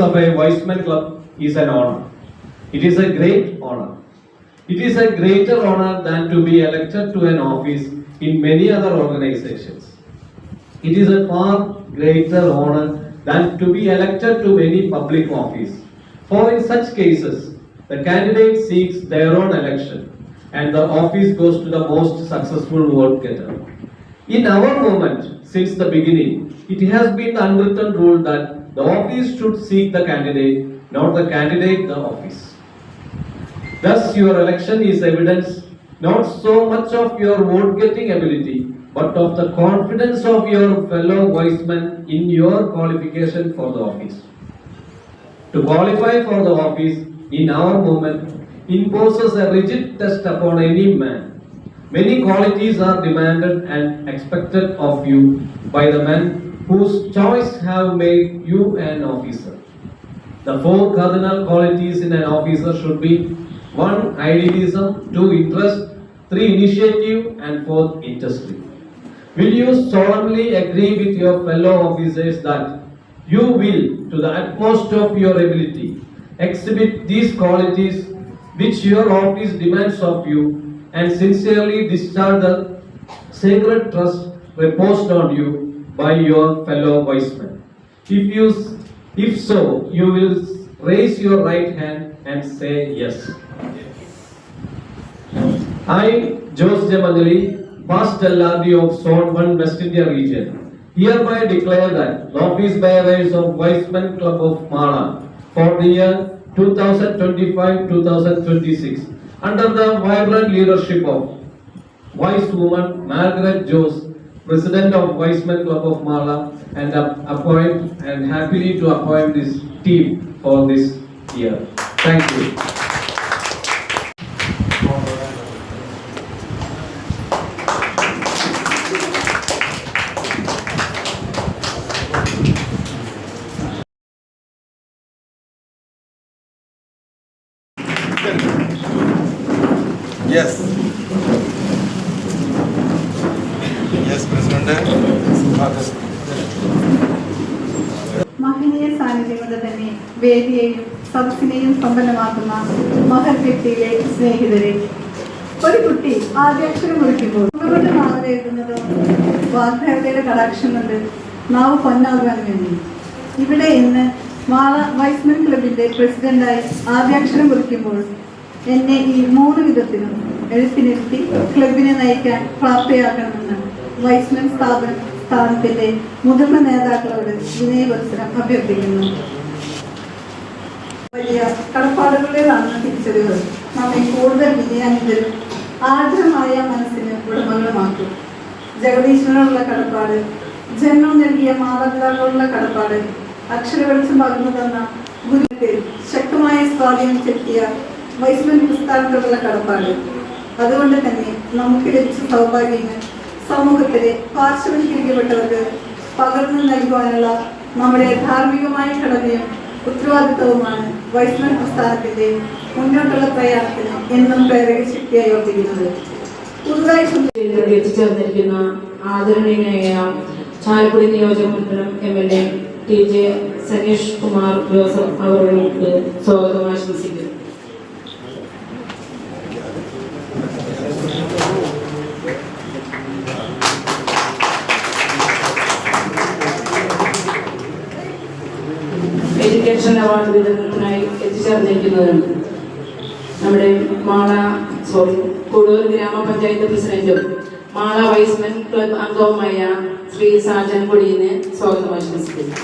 Of a Weissman Club is an honor. It is a great honor. It is a greater honor than to be elected to an office in many other organizations. It is a far greater honor than to be elected to any public office. For in such cases, the candidate seeks their own election and the office goes to the most successful vote getter. In our movement, since the beginning, it has been the unwritten rule that the office should seek the candidate, not the candidate the office. Thus, your election is evidence not so much of your vote-getting ability, but of the confidence of your fellow Weissmen in your qualification for the office. To qualify for the office in our movement imposes a rigid test upon any man. Many qualities are demanded and expected of you by the men whose choice have made you an officer. The 4 cardinal qualities in an officer should be 1. Idealism, 2. Interest, 3. Initiative, and 4. Industry. Will you solemnly agree with your fellow officers that you will, to the utmost of your ability, exhibit these qualities which your office demands of you and sincerely discharge the sacred trust reposed on you by your fellow Weissmen? If so, you will raise your right hand and say yes. I, Jose Jamadali, past LRD of Zone 1 West India region, hereby declare that the office bearers of Weissman Club of Mala for the year 2025-2026 under the vibrant leadership of Wise woman Margaret Jose, President of Weissman Club of Mala, and happily to appoint this team for this year. Thank you. Yes. Yes, President. മഹനീയ സാന്നിധ്യം കൊണ്ട് തന്നെ വേദിയെയും സദസ്സിനെയും സമ്പന്നമാക്കുന്ന മഹത് വ്യക്തിയിലെ സ്നേഹിതരെ, ഒരു കുട്ടി ആദ്യാക്ഷരം കുറിക്കുമ്പോൾ കൊണ്ട് നാവ് എഴുതുന്നത് വാഗ്ദേവതയുടെ കടാക്ഷം കൊണ്ട് നാവ് പൊന്നാകാൻ വേണ്ടി ഇവിടെ ഇന്ന് മാള വൈസ്മൻ ക്ലബിന്റെ പ്രസിഡന്റായി ആദ്യാക്ഷരം കുറിക്കുമ്പോൾ എന്നെ ഈ 3 വിധത്തിലും എഴുത്തിനിരുത്തി ക്ലബിനെ നയിക്കാൻ പ്രാപ്തയാക്കണമെന്ന് വൈസ്മൻ സ്ഥാപനം പ്രസ്ഥാനത്തിന്റെ മുതിർന്ന നേതാക്കളോട് വിനയവത്സരം അഭ്യർത്ഥിക്കുന്നു. വലിയ കടപ്പാടുകളിലാണെന്ന തിരിച്ചറിവ് നമ്മെ കൂടുതൽ വിനയാനിതരും ആർദ്രമായ മനസ്സിന് ഉടമകളുമാക്കും. ജഗദീശ്വരനുള്ള കടപ്പാട്, ജന്മം നൽകിയ മാതാപിതാക്കളുള്ള കടപ്പാട്, അക്ഷരവെളിച്ചം പകർന്നു തന്ന ഗുരുവിൽ ശക്തമായ സ്വാധീനം ചെലുത്തിയ വൈസ്മൻ പ്രസ്ഥാനത്തോടുള്ള കടപ്പാട്. അതുകൊണ്ട് തന്നെ നമുക്ക് ലഭിച്ച സൗഭാഗ്യങ്ങൾ സമൂഹത്തിലെ പാർശ്വവൽക്കരിക്കപ്പെട്ടവർക്ക് പകർന്നു നൽകുവാനുള്ള നമ്മുടെ ധാർമ്മികമായ കടമയും ഉത്തരവാദിത്വവുമാണ് വൈസ്മൻ പ്രസ്ഥാനത്തിന്റെ മുന്നോട്ടുള്ള പ്രയാണത്തിന് എന്നും പ്രേരക ശക്തിയായി വർദ്ധിക്കുന്നത്. പുതുതായി എത്തിച്ചേർന്നിരിക്കുന്ന ആദരണീയനായ ചാലക്കുടി നിയോജകമണ്ഡലം MLA TJ Saneesh Kumar Joseph അവർക്ക് സ്വാഗതം ആശംസിക്കുന്നു. എഡ്യൂക്കേഷൻ അവാർഡ് വിതരണത്തിനായി എത്തിച്ചേർന്നിരിക്കുന്നതാണ് നമ്മുടെ കൂടൂർ ഗ്രാമപഞ്ചായത്ത് പ്രസിഡന്റും മാള വൈസ്മൻ ക്ലബ് അംഗവുമായ ശ്രീ സാജൻ കൊടിയനെ സ്വാഗതം ആശംസിക്കുന്നു.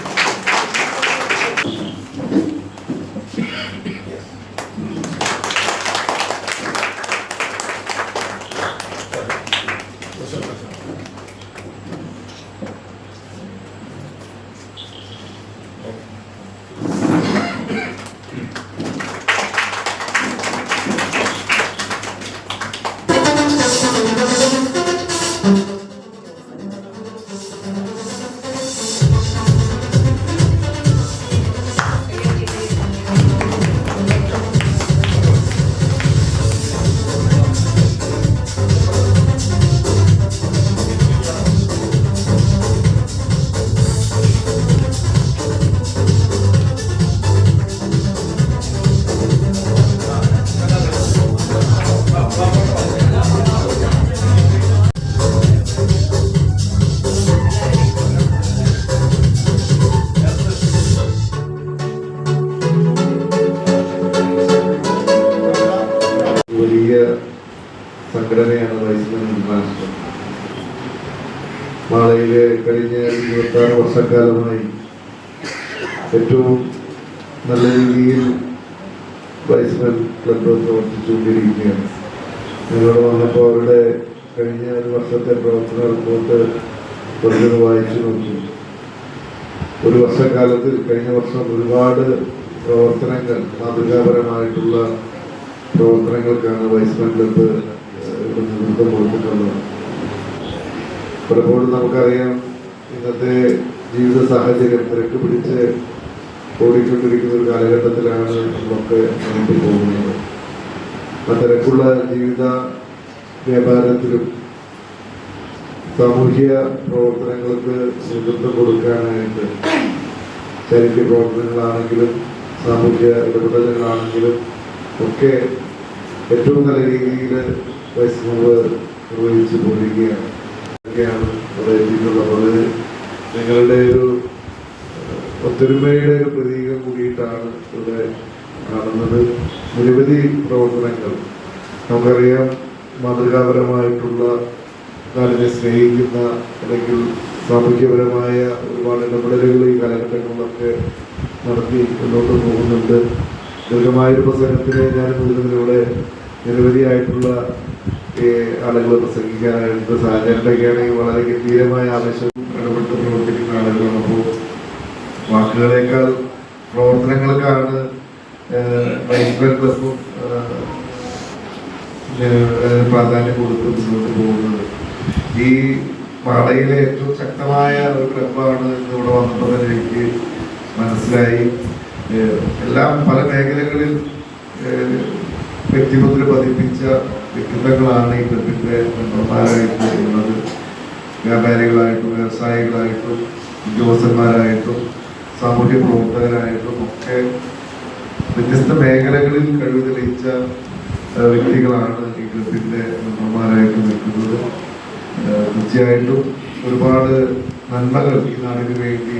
സംഘടനയാണ് വൈസ്മൻ ഇന്റർനാഷണൽ. മാളയിലെ കഴിഞ്ഞ 26 വർഷക്കാലമായി ഏറ്റവും നല്ല രീതിയിൽ വൈസ്മൻ ക്ലബ്ബ് പ്രവർത്തിച്ചുകൊണ്ടിരിക്കുകയാണ്. ഞങ്ങളോട് വന്നപ്പോൾ അവരുടെ കഴിഞ്ഞ ഒരു വർഷത്തെ പ്രവർത്തന റിപ്പോർട്ട് വെറുതെ വായിച്ചു നോക്കി. ഒരു വർഷക്കാലത്തിൽ കഴിഞ്ഞ വർഷം ഒരുപാട് പ്രവർത്തനങ്ങൾ, മാതൃകാപരമായിട്ടുള്ള പ്രവർത്തനങ്ങൾക്കാണ് വൈസ്മൻ ക്ലബ്ബ് നേതൃത്വം കൊടുത്തിട്ടുള്ളത്. പലപ്പോഴും നമുക്കറിയാം, ഇന്നത്തെ ജീവിത സാഹചര്യം തിരക്ക് പിടിച്ച് ഓടിക്കൊണ്ടിരിക്കുന്ന ഒരു കാലഘട്ടത്തിലാണ് നമ്മളൊക്കെ മുന്നോട്ട് പോകുന്നത്. ആ തിരക്കുള്ള ജീവിത വ്യാപാരത്തിലും സാമൂഹ്യ പ്രവർത്തനങ്ങൾക്ക് നേതൃത്വം കൊടുക്കാനായിട്ട് ചാരിറ്റി പ്രവർത്തനങ്ങളാണെങ്കിലും സാമൂഹ്യ ഇടപെടലുകളാണെങ്കിലും ഒക്കെ ഏറ്റവും നല്ല രീതിയിൽ വൈസ്മൻ നിർവഹിച്ചു പോരുകയാണ്. ഒക്കെയാണ് ഇവിടെ എത്തിയിട്ടുള്ളത്. നിങ്ങളുടെ ഒരു ഒത്തൊരുമയുടെ ഒരു പ്രതീകം കൂടിയിട്ടാണ് ഇവിടെ കാണുന്നത്. നിരവധി പ്രവർത്തനങ്ങൾ നമുക്കറിയാം, മാതൃകാപരമായിട്ടുള്ള നാടിനെ സ്നേഹിക്കുന്ന അല്ലെങ്കിൽ സാമൂഹ്യപരമായ ഒരുപാട് ഇടപെടലുകൾ ഈ കാലഘട്ടങ്ങളിലൊക്കെ നടത്തി മുന്നോട്ട് പോകുന്നുണ്ട്. ദീർഘമായൊരു പ്രസംഗത്തിന് ഞാൻ മുഴുവനിലൂടെ നിരവധിയായിട്ടുള്ള ആളുകൾ പ്രസംഗിക്കാനായിട്ട് സാഹചര്യത്തിലൊക്കെയാണെങ്കിൽ വളരെ ഗംഭീരമായ ആവേശവും ഇടപെട്ട് പ്രവർത്തിക്കുന്ന ആളുകളാണ്. അപ്പോൾ വാക്കുകളേക്കാൾ പ്രവർത്തനങ്ങൾക്കാണ് വൈസ്മൻ ക്ലബ്ബും പ്രാധാന്യം കൊടുത്ത് മുന്നോട്ട് പോകുന്നത്. ഈ മാളയിലെ ഏറ്റവും ശക്തമായ ഒരു ക്ലബ്ബാണ് ഇന്നിവിടെ വന്നപ്പോൾ തന്നെ എനിക്ക് മനസ്സിലായി. എല്ലാം പല മേഖലകളിൽ വ്യക്തിമുദ്ര പതിപ്പിച്ച വ്യക്തിത്വങ്ങളാണ് ഈ ക്ലബിൻ്റെ മെമ്പർമാരായിട്ട് ഉള്ളത്. വ്യാപാരികളായിട്ടും വ്യവസായികളായിട്ടും ഉദ്യോഗസ്ഥന്മാരായിട്ടും സാമൂഹ്യ പ്രവർത്തകരായിട്ടും ഒക്കെ വ്യത്യസ്ത മേഖലകളിൽ കഴിവ് തെളിയിച്ച വ്യക്തികളാണ് ഈ ക്ലബിൻ്റെ മെമ്പർമാരായിട്ട് നിൽക്കുന്നത്. തീർച്ചയായിട്ടും ഒരുപാട് നന്മകൾ ഈ നാടിന് വേണ്ടി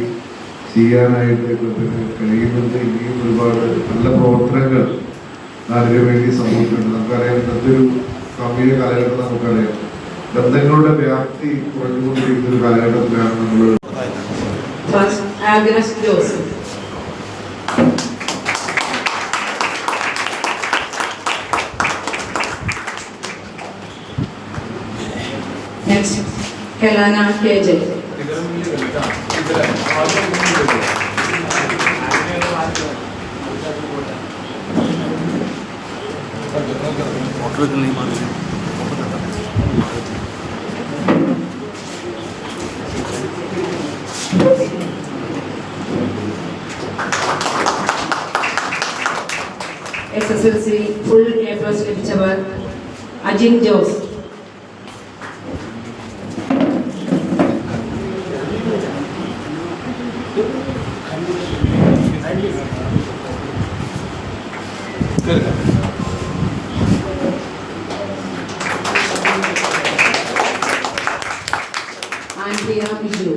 ചെയ്യാനായിട്ട് ക്ലബിന് കഴിയുന്നുണ്ട്. ഇനിയും ഒരുപാട് നല്ല പ്രവർത്തനങ്ങൾ നാടിന് വേണ്ടി സമൂഹത്തിലുണ്ട്. നമുക്കറിയാം, ഇന്നത്തെ ഒരു സാമൂഹിക കാലഘട്ടം നമുക്കറിയാം. ബന്ധങ്ങളുടെ വ്യാപ്തി കുറഞ്ഞുകൊണ്ടിരിക്കുന്ന ഒരു കാലഘട്ടത്തിലാണ് നമ്മൾ. Agnes Jose. Next Kelana KJ. SSLC full A+ ലഭിച്ചവർ Ajin Jose. Andrea Biju.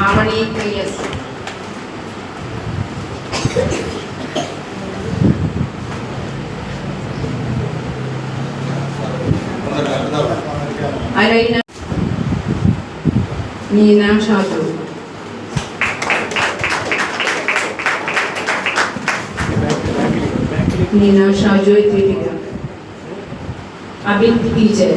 Avani KS. Alaina Neena Shaju. Neena Shaju എത്തിയിട്ടില്ല. Abin teacher.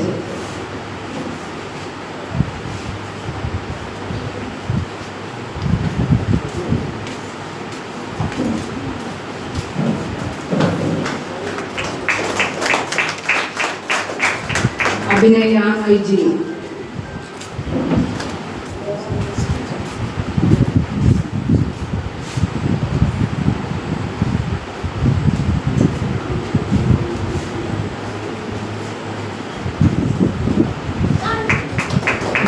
Abhinaya IG.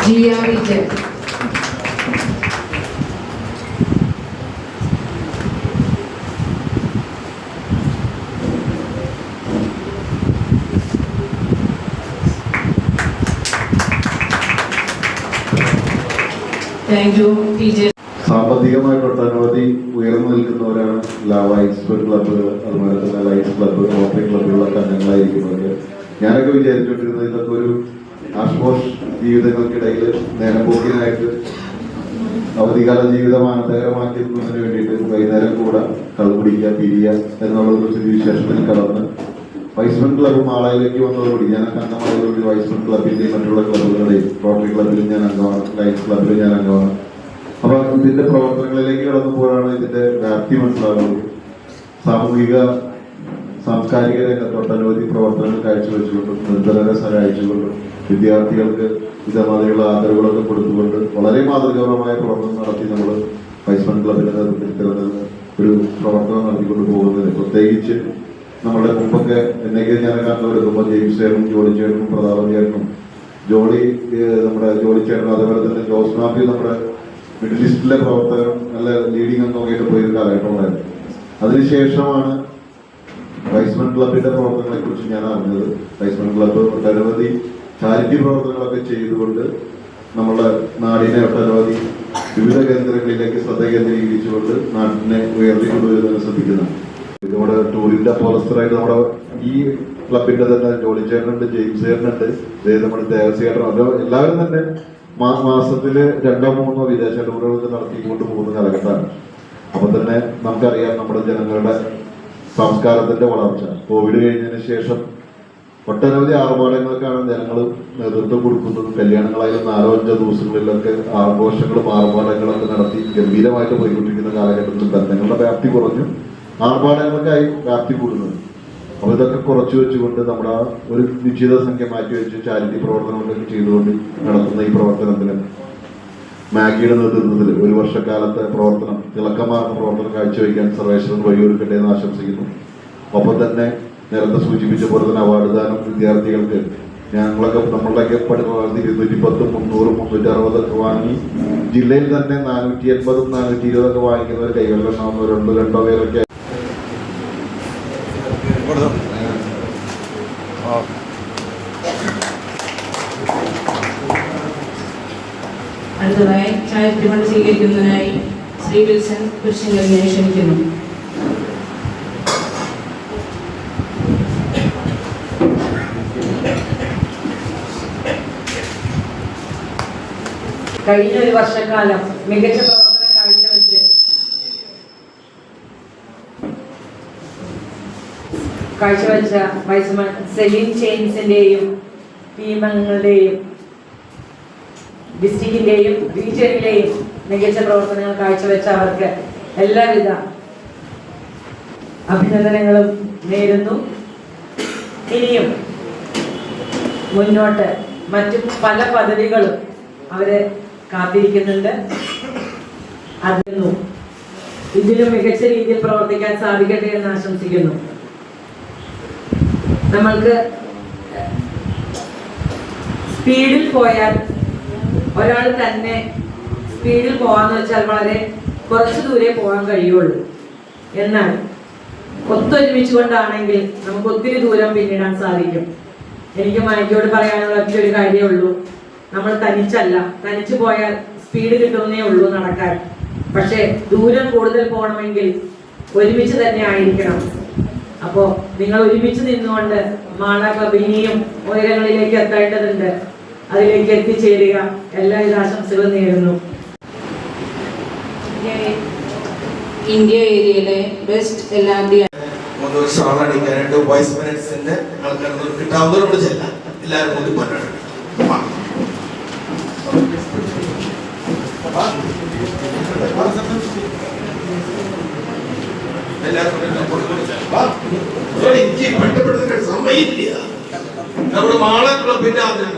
Jiya Vijay. Thank you teacher. സാമ്പത്തികമായിട്ട് ഒട്ടനവധി ഉയർന്നു നിൽക്കുന്നവരാണ് വൈസ്മെൻ ക്ലബ്ബ്, അതുപോലെ തന്നെ ലയൺസ് ക്ലബ്ബ്, റോട്ടറി ക്ലബ്ബുകളൊക്കെ അംഗങ്ങളായിരിക്കുന്നവർ. ഞാനൊക്കെ വിചാരിച്ചുകൊണ്ടിരുന്നത് ഇതൊക്കെ ഒരു ആഷ്പോഷ് ജീവിതങ്ങൾക്കിടയിൽ നേരമ്പോക്കിനായിട്ട് അവധികാല ജീവിതം ആനന്ദകരമാക്കുന്നതിന് വേണ്ടിയിട്ട് വൈകുന്നേരം കൂടെ കള്ളുപിടിക്കുക, പിരിയുക എന്നുള്ളൊരു സ്ഥിതിവിശേഷത്തിൽ കടന്ന് വൈസ്മെൻ ക്ലബ്ബ് മാളയിലേക്ക് വന്നതോടുകൂടി ഞാനൊക്കെ അംഗമായതോടുകൂടി വൈസ്മെൻ ക്ലബിന്റെയും മറ്റുള്ള ക്ലബ്ബുകളുടെയും റോട്ടറി ക്ലബ്ബിലും ഞാൻ അംഗമാണ്, ലയൺസ് ക്ലബ്ബിലും ഞാൻ അംഗമാണ്. അപ്പൊ ഇതിന്റെ പ്രവർത്തനങ്ങളിലേക്ക് കടന്നുമ്പോഴാണ് ഇതിന്റെ വ്യാപ്തി മനസ്സിലാകുന്നത്. സാമൂഹിക സാംസ്കാരിക രംഗത്ത് ഒട്ടനവധി പ്രവർത്തനങ്ങൾ കാഴ്ചവെച്ചുകൊണ്ടും നിർധനരെ സഹായിച്ചുകൊണ്ടും വിദ്യാർത്ഥികൾക്ക് ഇതേമാതിരിയുള്ള ആദരവുകളൊക്കെ കൊടുത്തുകൊണ്ട് വളരെ മാതൃകാപരമായ പ്രവർത്തനം നടത്തി നമ്മൾ വൈസ്മെൻ ക്ലബിന്റെ നേതൃത്വത്തിൽ ഒരു പ്രവർത്തനം നടത്തിക്കൊണ്ട് പോകുന്നത്. പ്രത്യേകിച്ച് നമ്മുടെ മുമ്പൊക്കെ എന്നൊക്കെ ഞാൻ കണ്ടുകൊടുക്കുമ്പോൾ ജെയിംസ് ചേട്ടനും ജോളി ചേട്ടനും പ്രതാപൻ ചേട്ടനും നമ്മുടെ ജോളി ചേട്ടനും അതേപോലെ തന്നെ ജോസ് മാത്യു നമ്മുടെ മിഡിൽ ഈസ്റ്റിലെ പ്രവർത്തകർ നല്ല ലീഡിംഗ് അംഗമായിട്ട് പോയൊരു കാലഘട്ടമായിരുന്നു. അതിനുശേഷമാണ് വൈസ്മെൻ ക്ലബിന്റെ പ്രവർത്തനങ്ങളെ കുറിച്ച് ഞാൻ അറിഞ്ഞത്. വൈസ്മെൻ ക്ലബ്ബ് ഒട്ടനവധി ചാരിറ്റി പ്രവർത്തനങ്ങളൊക്കെ ചെയ്തുകൊണ്ട് നമ്മുടെ നാടിനെ ഒട്ടനവധി വിവിധ കേന്ദ്രങ്ങളിലേക്ക് ശ്രദ്ധ കേന്ദ്രീകരിച്ചുകൊണ്ട് നാട്ടിനെ ഉയർത്തിക്കൊണ്ടുവരുന്നതിന് ശ്രദ്ധിക്കുന്നതാണ്. നമ്മുടെ ടൂറിന്റെ പോലസ്റ്ററായിട്ട് നമ്മുടെ ഈ ക്ലബിന്റെ തന്നെ ജോളി ചേട്ടനുണ്ട്, ജെയിംസ് ചേട്ടനുണ്ട്, നമ്മുടെ ദേവസ്യ ചേട്ടൻ, എല്ലാവരും തന്നെ മാസത്തില് 2-3 വിദേശ ടൂറുകൾ നടത്തിക്കൊണ്ട് പോകുന്ന കാലഘട്ടമാണ്. അപ്പൊ തന്നെ നമുക്കറിയാം നമ്മുടെ ജനങ്ങളുടെ സംസ്കാരത്തിന്റെ വളർച്ച. കോവിഡ് കഴിഞ്ഞതിന് ശേഷം ഒട്ടനവധി ആർഭാടങ്ങൾക്കാണ് ജനങ്ങൾ നേതൃത്വം കൊടുക്കുന്നത്. കല്യാണങ്ങളായാലും 4-5 ദിവസങ്ങളിലൊക്കെ ആഘോഷങ്ങളും ആർഭാടങ്ങളൊക്കെ നടത്തി ഗംഭീരമായിട്ട് പോയിക്കൊണ്ടിരിക്കുന്ന കാലഘട്ടത്തിൽ ബന്ധങ്ങളുടെ വ്യാപ്തി കുറഞ്ഞു, ആർഭാടങ്ങൾക്കായി വ്യാപ്തി കൂടുന്നത്. അപ്പൊ ഇതൊക്കെ കുറച്ചു വെച്ചുകൊണ്ട് നമ്മുടെ ഒരു നിശ്ചിത സംഖ്യ മാറ്റിവെച്ച് ചാരിറ്റി പ്രവർത്തനങ്ങളൊക്കെ ചെയ്തുകൊണ്ട് നടത്തുന്ന ഈ പ്രവർത്തനത്തിന് മാഗിയുടെ നേതൃത്വത്തിൽ 1 വർഷക്കാലത്തെ പ്രവർത്തനം, തിളക്കമാർന്ന പ്രവർത്തനം കാഴ്ചവെക്കാൻ സർവേശ്വരൻ വഴിയൊരുക്കട്ടെ എന്ന് ആശംസിക്കുന്നു. ഒപ്പം തന്നെ നേരത്തെ സൂചിപ്പിച്ച പോലെ തന്നെ അവാർഡ് ദാനം വിദ്യാർത്ഥികൾക്ക് നമ്മളുടെയൊക്കെ 210, 300, 360 വാങ്ങി ജില്ലയിൽ തന്നെ 480, 420 വാങ്ങിക്കുന്നവർ കൈകളിലുണ്ടാവുന്നവരുണ്ട്. 2 പേരൊക്കെ അടുത്തതായി ചാരിറ്റി സ്വീകരിക്കുന്നതിനായി ശ്രീ വിൽസൺ കുരിശിങ്കലിനെ ക്ഷണിക്കുന്നു. കഴിഞ്ഞ ഒരു വർഷക്കാലം മികച്ച പ്രവർത്തനം കാഴ്ചവെച്ച വൈസ്മാൻ സെലിൻ ചെയിൻസിന്റെയും ടീം അംഗങ്ങളുടെയും ഡിസ്ട്രിക്റ്റിന്റെയും റീജിയനിലെയും മികച്ച പ്രവർത്തനങ്ങൾ കാഴ്ചവെച്ച അവർക്ക് എല്ലാവിധ അഭിനന്ദനങ്ങളും നേരുന്നു. ഇനിയും മുന്നോട്ട് മറ്റു പല പദവികളും അവരെ കാത്തിരിക്കുന്നുണ്ട്. അതിനും ഇതിലും മികച്ച രീതിയിൽ പ്രവർത്തിക്കാൻ സാധിക്കട്ടെ എന്ന് ആശംസിക്കുന്നു. നമ്മൾക്ക് സ്പീഡിൽ പോയാൽ ഒരാൾ തന്നെ സ്പീഡിൽ പോകാന്ന് വെച്ചാൽ വളരെ കുറച്ച് ദൂരെ പോകാൻ കഴിയുള്ളൂ. എന്നാൽ ഒത്തൊരുമിച്ചുകൊണ്ടാണെങ്കിൽ നമുക്ക് ഒത്തിരി ദൂരം പിന്നിടാൻ സാധിക്കും. എനിക്ക് മൈക്കോട് പറയാനുള്ള ഒറ്റൊരു കാര്യമേ ഉള്ളൂ, നമ്മൾ തനിച്ചല്ല. തനിച്ചു പോയാൽ സ്പീഡ് കിട്ടുന്നേ ഉള്ളൂ നടക്കാൻ. പക്ഷെ ദൂരം കൂടുതൽ പോകണമെങ്കിൽ ഒരുമിച്ച് തന്നെ ആയിരിക്കണം. അപ്പോൾ നിങ്ങൾ ഒരുമിച്ച് നിന്നുകൊണ്ട് മാള ക്ലബ് ഇനിയും ഉയരങ്ങളിലേക്ക് എത്തേണ്ടതുണ്ട്. അതിലേക്ക് എത്തിച്ചേരുക. എല്ലാവിധ ആശംസകളും നേരുന്നു. ഇന്ത്യ ഏരിയയിലെ ബെസ്റ്റ് LRD ായിട്ട് വൈസ് മിനിറ്റ്സിന്റെ ആൾക്കാർ കിട്ടാവുന്നവരോട് ചെല്ലാം. എല്ലാവരും കൂടി കൊണ്ടാണ് എനിക്ക് ബന്ധപ്പെടുന്ന സമയമില്ല. നമ്മുടെ മാള ക്ലബിന്റെ ആദ്യം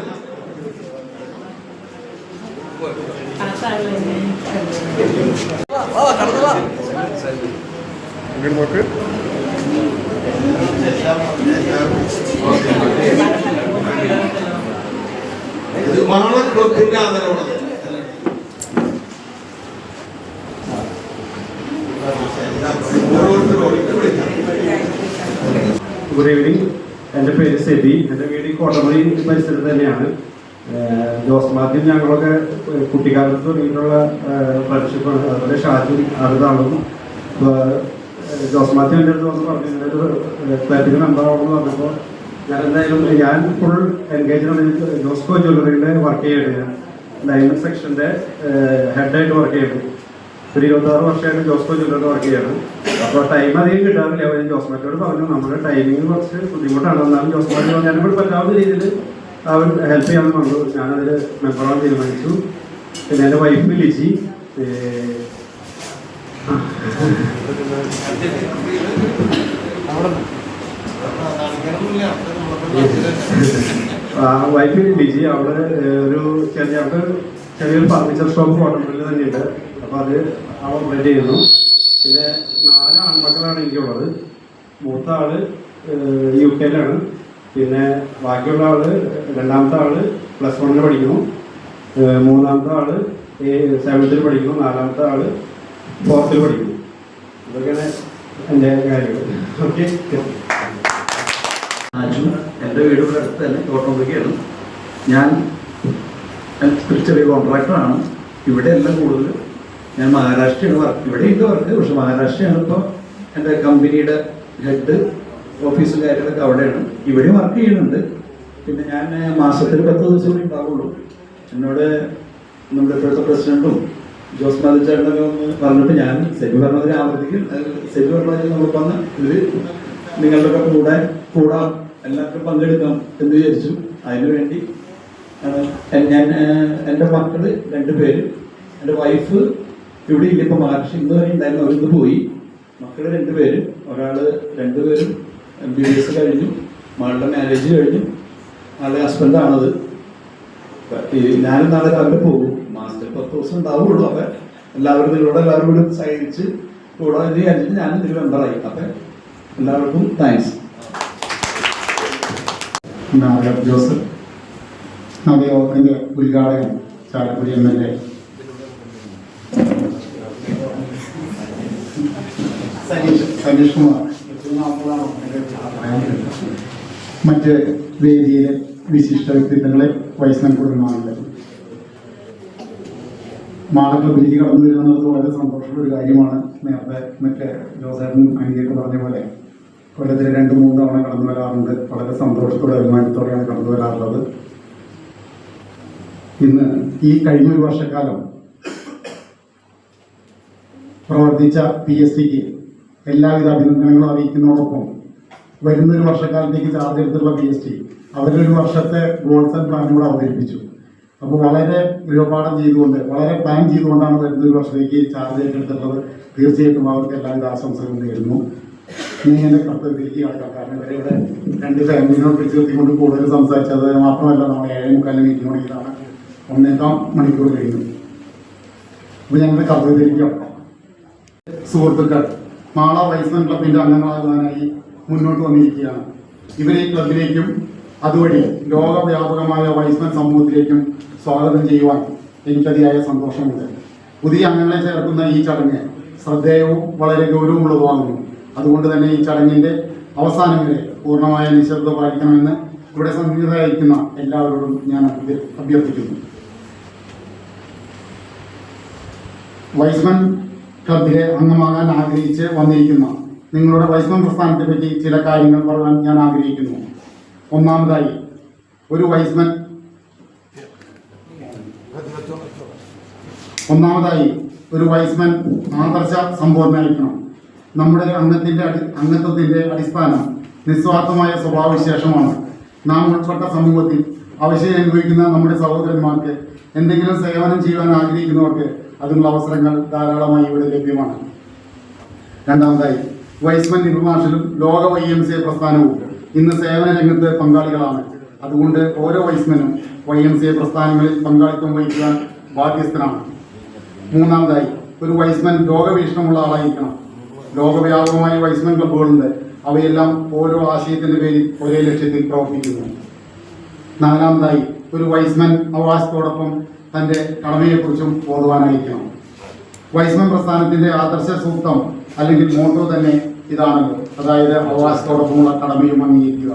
ഇത് മാള ക്ലബിന്റെ ആദരവാണ്. Good evening. എൻ്റെ പേര് സെബി. എൻ്റെ വീട് കോട്ടമറി പരിസരത്ത് തന്നെയാണ്. ജോസ് മാത്യു ഞങ്ങളൊക്കെ കുട്ടിക്കാലത്ത് തുടങ്ങിയിട്ടുള്ള ഫ്രണ്ട്ഷിപ്പാണ്. അതുപോലെ ഷാജു അടുത്താളും ജോസ് മാത്യു എൻ്റെ അടുത്ത് വന്ന് പറഞ്ഞു ക്ലബിന് മെമ്പറാണെന്ന് പറഞ്ഞപ്പോൾ ഞാൻ ഫുൾ എൻഗേജ്ഡ് ജോസ്കോ ജ്വല്ലറിയുടെ വർക്ക് ചെയ്യണേ. ഡയമണ്ട് സെക്ഷൻ്റെ ഹെഡായിട്ട് വർക്ക് ചെയ്യുന്നു. ഒരു 26 വർഷമായിട്ട് ജോസ്കോ ജ്വല്ലറിയുടെ വർക്ക് ചെയ്യണം. അപ്പോൾ ടൈം അധികം കിട്ടാറില്ല. അവർ ജോസ് മാറ്റിയോട് പറഞ്ഞു നമ്മുടെ ടൈമിങ് കുറച്ച് ബുദ്ധിമുട്ടാണ്. എന്നാലും ജോസ് മാറ്റി ഞാനിവിടെ പറ്റാവുന്ന രീതിയിൽ അവർ ഹെൽപ്പ് ചെയ്യാമെന്ന് പറഞ്ഞു. ഞാനതിൽ മെമ്പറാകാൻ തീരുമാനിച്ചു. പിന്നെ എൻ്റെ വൈഫ് ലിജി, വൈഫ് ലിജി അവിടെ ഒരു ചെറിയൊരു ഫർണിച്ചർ ഷോപ്പ് കോട്ടമ്പള്ളിൽ തന്നെയുണ്ട്. അപ്പോൾ അത് അവൾ ഓപ്പറേറ്റ് ചെയ്യുന്നു. പിന്നെ 4 ആൺമക്കളാണ് എനിക്കുള്ളത്. മൂത്ത ആള് UK-ലാണ്. പിന്നെ ബാക്കിയുള്ള ആള് രണ്ടാമത്തെ ആള് +1 പഠിക്കുന്നു. മൂന്നാമത്തെ ആള് 7th പഠിക്കുന്നു. 4ാമത്തെ ആള് 4th പഠിക്കുന്നു. ഇതൊക്കെയാണ് എൻ്റെ കാര്യങ്ങൾ. ഓക്കെ. എൻ്റെ വീട് ഇവിടെ അടുത്ത് തന്നെ കോട്ടമ്പള്ളിക്കാണ്. ഞാൻ ചെറിയ കോൺട്രാക്ടറാണ്. ഇവിടെ എല്ലാം കൂടുതൽ ഞാൻ മഹാരാഷ്ട്രയാണ് വർക്ക്. ഇവിടെ ഉണ്ട് വർക്ക്, പക്ഷെ മഹാരാഷ്ട്രയാണ് ഇപ്പോൾ എൻ്റെ കമ്പനിയുടെ ഹെഡ് ഓഫീസും കാര്യങ്ങളൊക്കെ അവിടെയാണ്. ഇവിടെ വർക്ക് ചെയ്യുന്നുണ്ട്. പിന്നെ ഞാൻ മാസത്തിൽ 10 ദിവസം കൂടി ഉണ്ടാവുള്ളൂ. എന്നോട് നമ്മുടെ ഇപ്പോഴത്തെ പ്രസിഡന്റും ജോസ് മാത്യു ചേട്ടനൊക്കെ ഒന്ന് പറഞ്ഞിട്ട് ഞാൻ സെബി പറഞ്ഞതിന് ആവർത്തിക്കും. സെബി പറഞ്ഞതിൽ നമ്മൾ വന്ന് ഇത് നിങ്ങളുടെ കൂടാം എല്ലാവർക്കും പങ്കെടുക്കാം എന്ന് വിചാരിച്ചു. അതിനുവേണ്ടി ഞാൻ എൻ്റെ മക്കൾ 2 പേര്, എൻ്റെ വൈഫ് ഇവിടെ ഇല്ല, ഇപ്പം മഹാരാഷ്ട്ര ഇന്ന് വരെ ഉണ്ടായിരുന്നു. അവരിന്ന് പോയി. മക്കൾ 2 പേര്, ഒരാൾ 2 പേരും MBBS കഴിഞ്ഞു, മകളുടെ മാരേജ് കഴിഞ്ഞു. ആളുടെ ഹസ്ബൻഡാണത്. ഞാനും നാളെ രാവിലെ പോകും. മാസത്തിൽ 10 ദിവസം ഉണ്ടാവുള്ളൂ. അപ്പം എല്ലാവരും ഇതിലൂടെ എല്ലാവരും കൂടി സഹകരിച്ച് കൂടെ ഇത് കഴിഞ്ഞിട്ട് ഞാൻ ഇതിൽ മെമ്പറായി. അപ്പം എല്ലാവർക്കും താങ്ക്സ്. ജോസഫ് നവയോഗത്തിന്റെ ഉദ്ഘാടകൻ ചാലക്കുടി MLA സനീഷ് കുമാർ, മറ്റ് വേദിയിലെ വിശിഷ്ട വ്യക്തിത്വങ്ങളെ, വൈഷ്ണവ കുടുംബാംഗങ്ങളെ, മാള ക്ലബിലേക്ക് കടന്നു വരുന്നത് വളരെ സന്തോഷമുള്ള ഒരു കാര്യമാണ്. നേരത്തെ മറ്റേ ജോസേട്ടൻ അനിയൊക്കെ പറഞ്ഞ പോലെ കൊല്ലത്തിൽ 2-3 തവണ കടന്നു വരാറുണ്ട്. വളരെ സന്തോഷത്തോടെ അഭിമാനത്തോടെയാണ് കടന്നു വരാറുള്ളത്. ഇന്ന് ഈ കഴിഞ്ഞ ഒരു വർഷക്കാലം പ്രവർത്തിച്ച PSTക്ക് എല്ലാവിധ അഭിനന്ദനങ്ങളും അറിയിക്കുന്നതോടൊപ്പം വരുന്നൊരു വർഷക്കാലത്തേക്ക് ചാർജ് എടുത്തുള്ള PST അവരൊരു വർഷത്തെ ഗോൾസ് ആൻഡ് പ്ലാൻ കൂടെ അവതരിപ്പിച്ചു. അപ്പോൾ വളരെ ഗൃഹപാഠം ചെയ്തുകൊണ്ട്, വളരെ പ്ലാൻ ചെയ്തുകൊണ്ടാണ് വരുന്നൊരു വർഷത്തേക്ക് ചാർജ് ഏറ്റെടുത്തിട്ടുള്ളത്. തീർച്ചയായിട്ടും അവർക്ക് എല്ലാവിധ ആശംസകളും നേരുന്നു. ഇനി എൻ്റെ കർത്തവ്യത്തിലേക്ക് കിടക്കാം. കാരണം ഇവരെ 2 ഫാമിലിനോട് പിടിച്ചു നിർത്തിക്കൊണ്ട് കൂടുതൽ സംസാരിച്ചത് മാത്രമല്ല, നമ്മൾ 7:45 മീറ്റിംഗ് തുടങ്ങിയതാണ്. 1.25 മണിക്കൂർ കഴിഞ്ഞു. അപ്പോൾ ഞങ്ങളുടെ കർത്തവ്യത്തിലേക്ക് കിടക്കാം. സുഹൃത്തുക്കൾ, മാള വൈസ്മൻ ക്ലബിന്റെ അംഗങ്ങളാകാനായി മുന്നോട്ട് വന്നിരിക്കുകയാണ്. ഇവരെ ഈ ക്ലബിലേക്കും അതുവഴി ലോകവ്യാപകമായ വൈസ്മൻ സമൂഹത്തിലേക്കും സ്വാഗതം ചെയ്യുവാൻ എനിക്കതിയായ സന്തോഷമുണ്ട്. പുതിയ അംഗങ്ങളെ ചേർക്കുന്ന ഈ ചടങ്ങ് ശ്രദ്ധേയവും വളരെ ഗൗരവമുള്ളതുമാകുന്നു. അതുകൊണ്ട് തന്നെ ഈ ചടങ്ങിന്റെ അവസാനം വരെ പൂർണ്ണമായ നിശബ്ദത പാലിക്കണമെന്ന് ഇവിടെ സന്നിഹിതരായിരിക്കുന്ന എല്ലാവരോടും ഞാൻ അഭ്യർത്ഥിക്കുന്നു. വൈസ്മൻ ക്ലബിലെ അംഗമാകാൻ ആഗ്രഹിച്ച് വന്നിരിക്കുന്ന നിങ്ങളുടെ വൈസ്മൻ പ്രസ്ഥാനത്തെ പറ്റി ചില കാര്യങ്ങൾ പറയാൻ ഞാൻ ആഗ്രഹിക്കുന്നു. ഒന്നാമതായി, ഒരു വൈസ്മൻ ആദർശ സമ്പൂർണ്ണമായിരിക്കണം. നമ്മുടെ അംഗത്വത്തിന്റെ അടിസ്ഥാനം നിസ്വാർത്ഥമായ സ്വഭാവവിശേഷമാണ്. നാം ഉൾപ്പെട്ട സമൂഹത്തിൽ അവശയം അനുഭവിക്കുന്ന നമ്മുടെ സഹോദരന്മാർക്ക്, എന്തെങ്കിലും സേവനം ചെയ്യുവാൻ ആഗ്രഹിക്കുന്നവർക്ക് അതിനുള്ള അവസരങ്ങൾ ധാരാളമായി ഇവിടെ ലഭ്യമാണ്. രണ്ടാമതായി, വൈസ്മൻ ഇന്റർനാഷണലും ലോക YMCA പ്രസ്ഥാനവും ഇന്ന് സേവന രംഗത്ത് പങ്കാളികളാണ്. അതുകൊണ്ട് ഓരോ വൈസ്മനും YMCA പ്രസ്ഥാനങ്ങളിൽ പങ്കാളിത്തം വഹിക്കുവാൻ ബാധ്യസ്ഥനാണ്. മൂന്നാമതായി, ഒരു വൈസ്മൻ ലോകവീക്ഷണമുള്ള ആളായിരിക്കണം. ലോകവ്യാപകമായ വൈസ്മൻ ക്ലബ്ബുകളുണ്ട്. അവയെല്ലാം ഓരോ ആശയത്തിന്റെ പേരിൽ ഒരേ ലക്ഷ്യത്തിൽ പ്രവർത്തിക്കുന്നു. നാലാമതായി, ഒരു വൈസ്മൻ അവകാശത്തോടൊപ്പം തന്റെ കടമയെക്കുറിച്ചും ബോധവാനായിരിക്കണം. വൈസ്മൻ പ്രസ്ഥാനത്തിന്റെ ആദർശ സൂക്തം അല്ലെങ്കിൽ മോട്ടോ തന്നെ ഇതാണല്ലോ, അതായത് അവകാശത്തോടൊപ്പമുള്ള കടമയും അംഗീകരിക്കുക,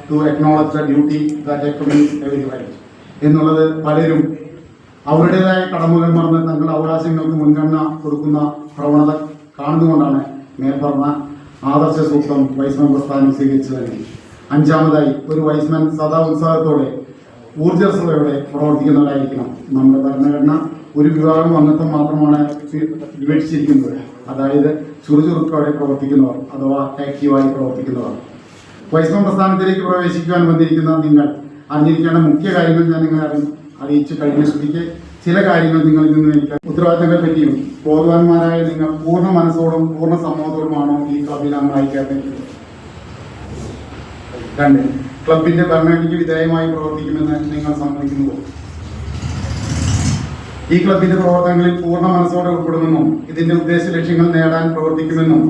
to acknowledge the duty that accompanies every right എന്നുള്ളത് പലരും അവരുടേതായ കടമകൾ മറന്ന് തങ്ങളുടെ അവകാശങ്ങൾക്ക് മുൻഗണന കൊടുക്കുന്ന പ്രവണത കാണുന്നുകൊണ്ടാണ് മേൽപ്പറഞ്ഞ ആദർശ സൂക്തം വൈസ്മൻ പ്രസ്ഥാനം സ്വീകരിച്ചു തന്നെ. അഞ്ചാമതായി, ഒരു വൈസ്മൻ സദാ ഉത്സാഹത്തോടെ ഊർജ്ജസ്വതയോടെ പ്രവർത്തിക്കുന്നവരായിരിക്കണം. നമ്മുടെ ഭരണഘടന ഒരു വിഭാഗം അംഗത്വം മാത്രമാണ് വിവക്ഷിച്ചിരിക്കുന്നത്, അതായത് ചുറുചുറുക്കോടെ പ്രവർത്തിക്കുന്നവർ അഥവാ ആക്റ്റീവായി പ്രവർത്തിക്കുന്നവർ. വൈസ്മൻ പ്രസ്ഥാനത്തിലേക്ക് പ്രവേശിക്കുവാൻ വന്നിരിക്കുന്ന നിങ്ങൾ അറിഞ്ഞിരിക്കേണ്ട മുഖ്യ കാര്യങ്ങൾ ഞാൻ നിങ്ങളെ അറിയിച്ചു കഴിഞ്ഞ സ്ഥിതിക്ക് ചില കാര്യങ്ങൾ നിങ്ങളിൽ നിന്ന് എനിക്ക് ഉത്തരവാദിത്തങ്ങളെ പറ്റിയും ബോധവാന്മാരായ നിങ്ങൾ പൂർണ്ണ മനസ്സോടും പൂർണ്ണ സമ്മതത്തോടുമാണോ ഈ ക്ലബിൽ അംഗമായി ചേർന്നിരിക്കുന്നത്? 2, ക്ലബിന്റെ ഭരണഘടനയ്ക്ക് വിധേയമായി പ്രവർത്തിക്കുമെന്ന് നിങ്ങൾ സമ്മതിക്കുന്നുവോ? ഈ ക്ലബിന്റെ പ്രവർത്തനങ്ങളിൽ പൂർണ്ണ മനസ്സോടെ ഉൾപ്പെടുമെന്നും ഇതിന്റെ ഉദ്ദേശ ലക്ഷ്യങ്ങൾ നേടാൻ പ്രവർത്തിക്കുമെന്നും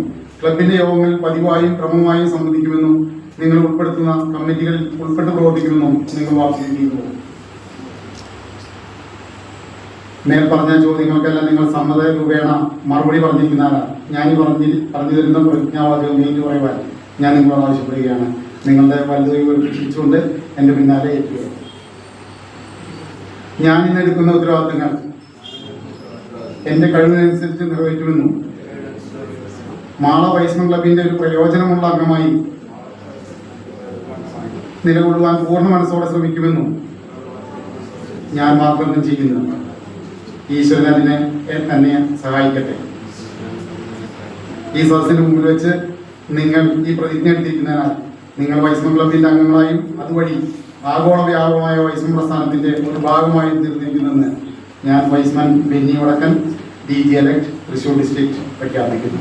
ക്ലബിന്റെ യോഗങ്ങളിൽ പതിവായും ക്രമമായും സംബന്ധിക്കുമെന്നും നിങ്ങൾ ഉൾപ്പെടുത്തുന്ന കമ്മിറ്റികളിൽ ഉൾപ്പെട്ട് പ്രവർത്തിക്കുമെന്നും നിങ്ങൾ വാഗ്ദാനം. മേൽപ്പറഞ്ഞ ചോദ്യങ്ങൾക്കെല്ലാം നിങ്ങൾ സമ്മത രൂപേണ മറുപടി പറഞ്ഞിരിക്കുന്നതാണ്. ഞാനീ പറഞ്ഞു തരുന്ന പ്രതിജ്ഞാവാചകം നീണ്ടു പറയുവാൻ ഞാൻ നിങ്ങളോട് ആവശ്യപ്പെടുകയാണ്. നിങ്ങളുടെ വലുതായി പ്രതീക്ഷിച്ചുകൊണ്ട് എൻ്റെ പിന്നാലെ എത്തുക. ഞാൻ ഇന്നെടുക്കുന്ന ഉത്തരവാദിത്തങ്ങൾ എൻ്റെ കഴിവിനനുസരിച്ച് നിർവഹിക്കുമെന്നും മാള വൈസ്മൻ ക്ലബിന്റെ ഒരു പ്രയോജനമുള്ള അംഗമായി നിലകൊള്ളുവാൻ പൂർണ്ണ മനസ്സോടെ ശ്രമിക്കുമെന്നും ഞാൻ വാഗ്ദാനം ചെയ്യുന്നു. ഈശ്വരൻ അതിനെ തന്നെ സഹായിക്കട്ടെ. ഈ സദസ്സിന് മുമ്പിൽ വെച്ച് നിങ്ങൾ ഈ പ്രതിജ്ഞ എടുത്തിരിക്കുന്നതിനാൽ നിങ്ങൾ വൈസ്മൻ ക്ലബിന്റെ അംഗങ്ങളായും അതുവഴി ആഗോള വ്യാപകമായ വൈസ്മൻ പ്രസ്ഥാനത്തിന്റെ ഒരു ഭാഗമായും തീർന്നിരിക്കുന്നെന്ന് ഞാൻ വൈസ്മൻ ബെന്നി വടക്കൻ DG elect തൃശ്ശൂർ ഡിസ്ട്രിക്ട് പ്രഖ്യാപിക്കുന്നു.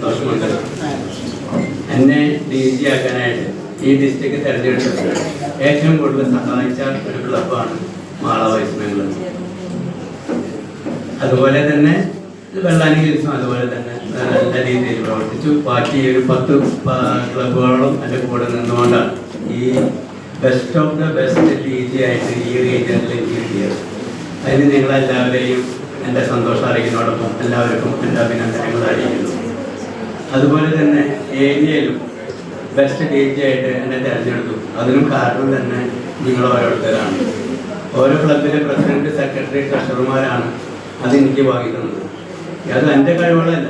സന്തോഷമുണ്ട്. എന്നെ DG ആക്കാനായിട്ട് ഈ ഡിസ്ട്രിക്ട് തിരഞ്ഞെടുത്തത് ഏറ്റവും കൂടുതൽ സഹായിച്ച ഒരു ക്ലബ്ബാണ് മാള വൈസ്മാൻ ക്ലബ്ബ്. അതുപോലെ തന്നെ വെള്ളാനി ഹിൽസും അതുപോലെ തന്നെ നല്ല രീതിയിൽ പ്രവർത്തിച്ചു. ബാക്കി ഒരു 10 ക്ലബ്ബുകളോളം എൻ്റെ കൂടെ നിന്നുകൊണ്ടാണ് ഈ best of the best DG ആയിട്ട് ഈ റീജിയനിൽ എനിക്ക് കിട്ടിയത്. അതിന് നിങ്ങളെല്ലാവരെയും എൻ്റെ സന്തോഷം അറിയിക്കുന്നതോടൊപ്പം എല്ലാവർക്കും എൻ്റെ അഭിനന്ദനങ്ങൾ അറിയിക്കുന്നു. അതുപോലെ തന്നെ ഏരിയയിലും ബെസ്റ്റ് DG ആയിട്ട് എന്നെ തിരഞ്ഞെടുത്തു. അതിനും കാരണം തന്നെ നിങ്ങൾ ഓരോരുത്തരാണ്. ഓരോ ക്ലബിലെ പ്രസിഡന്റ്, സെക്രട്ടറി, ട്രഷറർമാരാണ് അതെനിക്ക് വാങ്ങിക്കുന്നത്. അത് എൻ്റെ കഴിവുകളല്ല,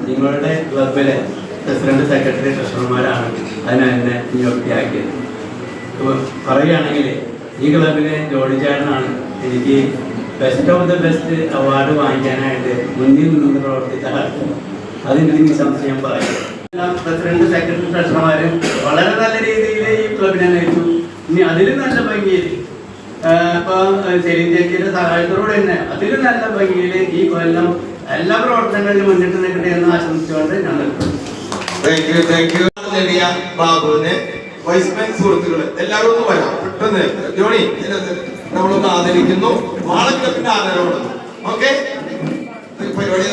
നിങ്ങളുടെ ക്ലബിലെ പ്രസിഡന്റ്, സെക്രട്ടറി, ട്രഷറർമാരാണ് അതിനെന്നെ നിയുക്തിയാക്കിയത്. പറയുകയാണെങ്കിൽ ഈ ക്ലബിലെ ജോഡി ചേട്ടനാണ് എനിക്ക് best of the best award വാങ്ങിക്കാനായിട്ട് മുന്നിൽ നിന്ന് പ്രവർത്തിച്ച അതെനിക്ക് നിസ്സംശയം പറയാം. പ്രസിഡന്റ്, സെക്രട്ടറി, ട്രഷറർമാരും വളരെ നല്ല രീതിയിൽ ഈ ക്ലബിനെ നയിച്ചു. ഇനി അതിലും നല്ല ഭംഗിയിൽ ഇപ്പം സെലീൻ ചേച്ചിയുടെ സഹായത്തോടെ തന്നെ അതിലും നല്ല ഭംഗിയിൽ ഈ കൊല്ലം എല്ലാ പ്രവർത്തനങ്ങളിലും മുന്നിട്ട് നിൽക്കട്ടെ എന്ന് ആശംസിച്ചുകൊണ്ട് ഞാൻ നിർത്തുന്നു. ബാബുവിനെ വൈസ്മാൻ സുഹൃത്തുക്കള് എല്ലാവരും ഒന്ന് വരാം പെട്ടെന്ന്. ജോണി നമ്മളൊന്ന് ആദരിക്കുന്നു. മാളക്ലബിന്റെ ആദരവുണ്ട്. ഓക്കെ, പരിപാടി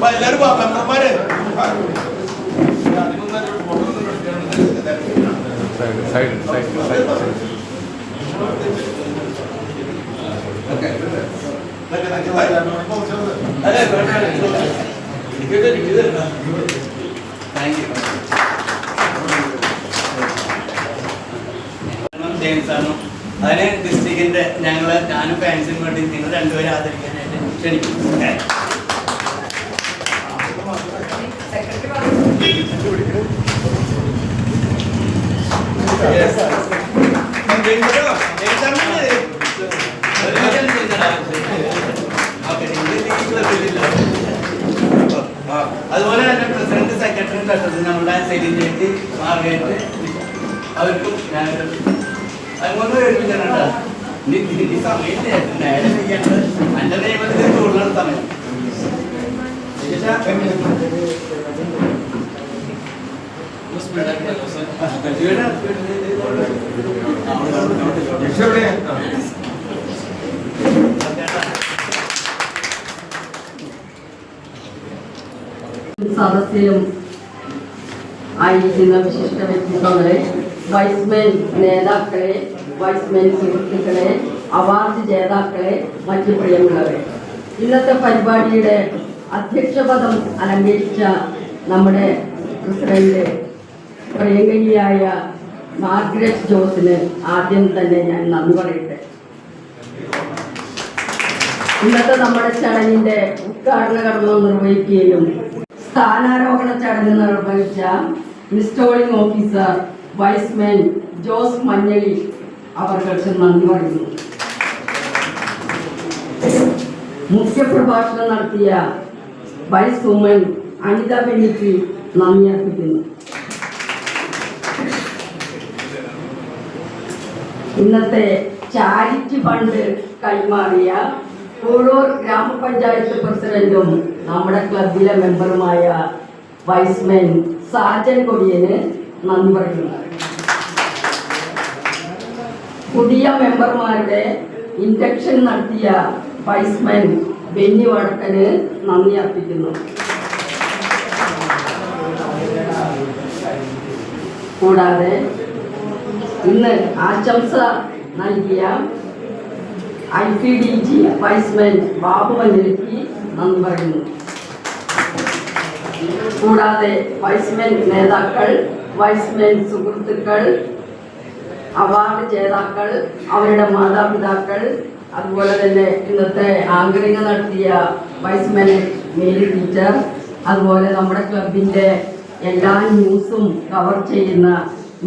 എല്ലാവരും മെമ്പർമാരെ ജെയിംസാണ്. അതിന് ഡിസ്ട്രിക്റ്റിന്റെ ഞാനും ഫാൻസിന് വേണ്ടി നിങ്ങൾ രണ്ടുപേരും ആദരിക്കാനായിട്ട് ക്ഷണിക്കുന്നു. അതുപോലെ തന്നെ പ്രസിഡന്റ്, സെക്രട്ടറി, ട്രഷറർ നമ്മുടെ സെലീൻ ചേച്ചി, മാർഗരറ്റ് അവർക്കും ഞാൻ അതുപോലെ കേൾപ്പിക്കാനുണ്ട്. ഇനി സമയമില്ല, നേരെ ചെയ്യാണ്ട് എൻ്റെ നിയമത്തിൽ കൂടുതലാണ് സമയം. സദസ്സിലും ആയിരിക്കുന്ന വിശിഷ്ട വ്യക്തിത്വങ്ങളെ, വൈസ്മാൻ നേതാക്കളെ, വൈസ്മാൻ സുഹൃത്തുക്കളെ, അവാർഡ് ജേതാക്കളെ, മറ്റു പ്രിയമുള്ളവരെ, ഇന്നത്തെ പരിപാടിയുടെ അധ്യക്ഷപദം അലങ്കരിച്ച നമ്മുടെ പ്രസിഡന്റ് പ്രിയങ്കരിയായ മാർഗരറ്റ് ജോസിന് ആദ്യം തന്നെ ഞാൻ നന്ദി പറയട്ടെ. ഇന്നത്തെ നമ്മുടെ ചടങ്ങിന്റെ ഉദ്ഘാടന കർമ്മം നിർവഹിക്കുകയും സ്ഥാനാരോഹണ ചടങ്ങ് നിർവഹിച്ച installing officer Wiseman Jose Manjaly അവർക്ക് നന്ദി പറയുന്നു. മുഖ്യപ്രഭാഷണം നടത്തിയ വൈസ് വുമൻ അനിത ബെന്നിക്ക് നന്ദി അർപ്പിക്കുന്നു. ഇന്നത്തെ ചാരിറ്റി ഫണ്ട് കൈമാറിയ കൂളൂർ ഗ്രാമപഞ്ചായത്ത് പ്രസിഡന്റും നമ്മുടെ ക്ലബിലെ മെമ്പറുമായ വൈസ്മാൻ സാജൻ കൊടിയന് നന്ദി പറയുന്നു. പുതിയ മെമ്പർമാരുടെ ഇൻഡക്ഷൻ നടത്തിയ വൈസ്മാൻ ബെന്നി വടക്കന് നന്ദി അർപ്പിക്കുന്നു. കൂടാതെ ഇന്ന് ആശംസ നൽകിയ IPDG വൈസ്മാൻ ബാബു മഞ്ഞളിക്ക് നന്ദി പറയുന്നു. കൂടാതെ വൈസ്മാൻ നേതാക്കൾ, വൈസ്മാൻ സുഹൃത്തുക്കൾ, അവാർഡ് ജേതാക്കൾ, അവരുടെ മാതാപിതാക്കൾ, അതുപോലെ തന്നെ ഇന്നത്തെ ആങ്കറിംഗ് നടത്തിയ വൈസ്മാൻ മേരി ടീച്ചർ, അതുപോലെ നമ്മുടെ ക്ലബിൻ്റെ എല്ലാ ന്യൂസും കവർ ചെയ്യുന്ന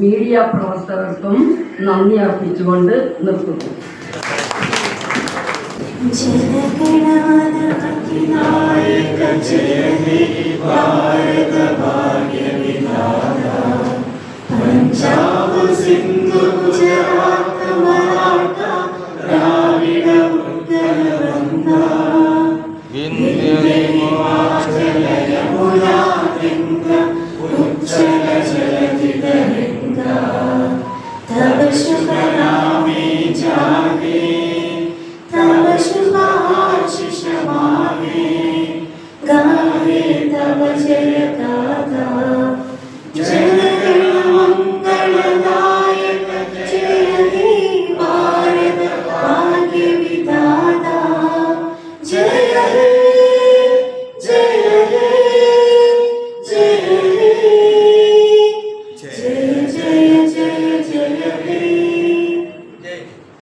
മീഡിയ പ്രവർത്തകർക്കും നന്ദി അർപ്പിച്ചുകൊണ്ട് നിർത്തുന്നു. പഞ്ചാബ് സിംഗ്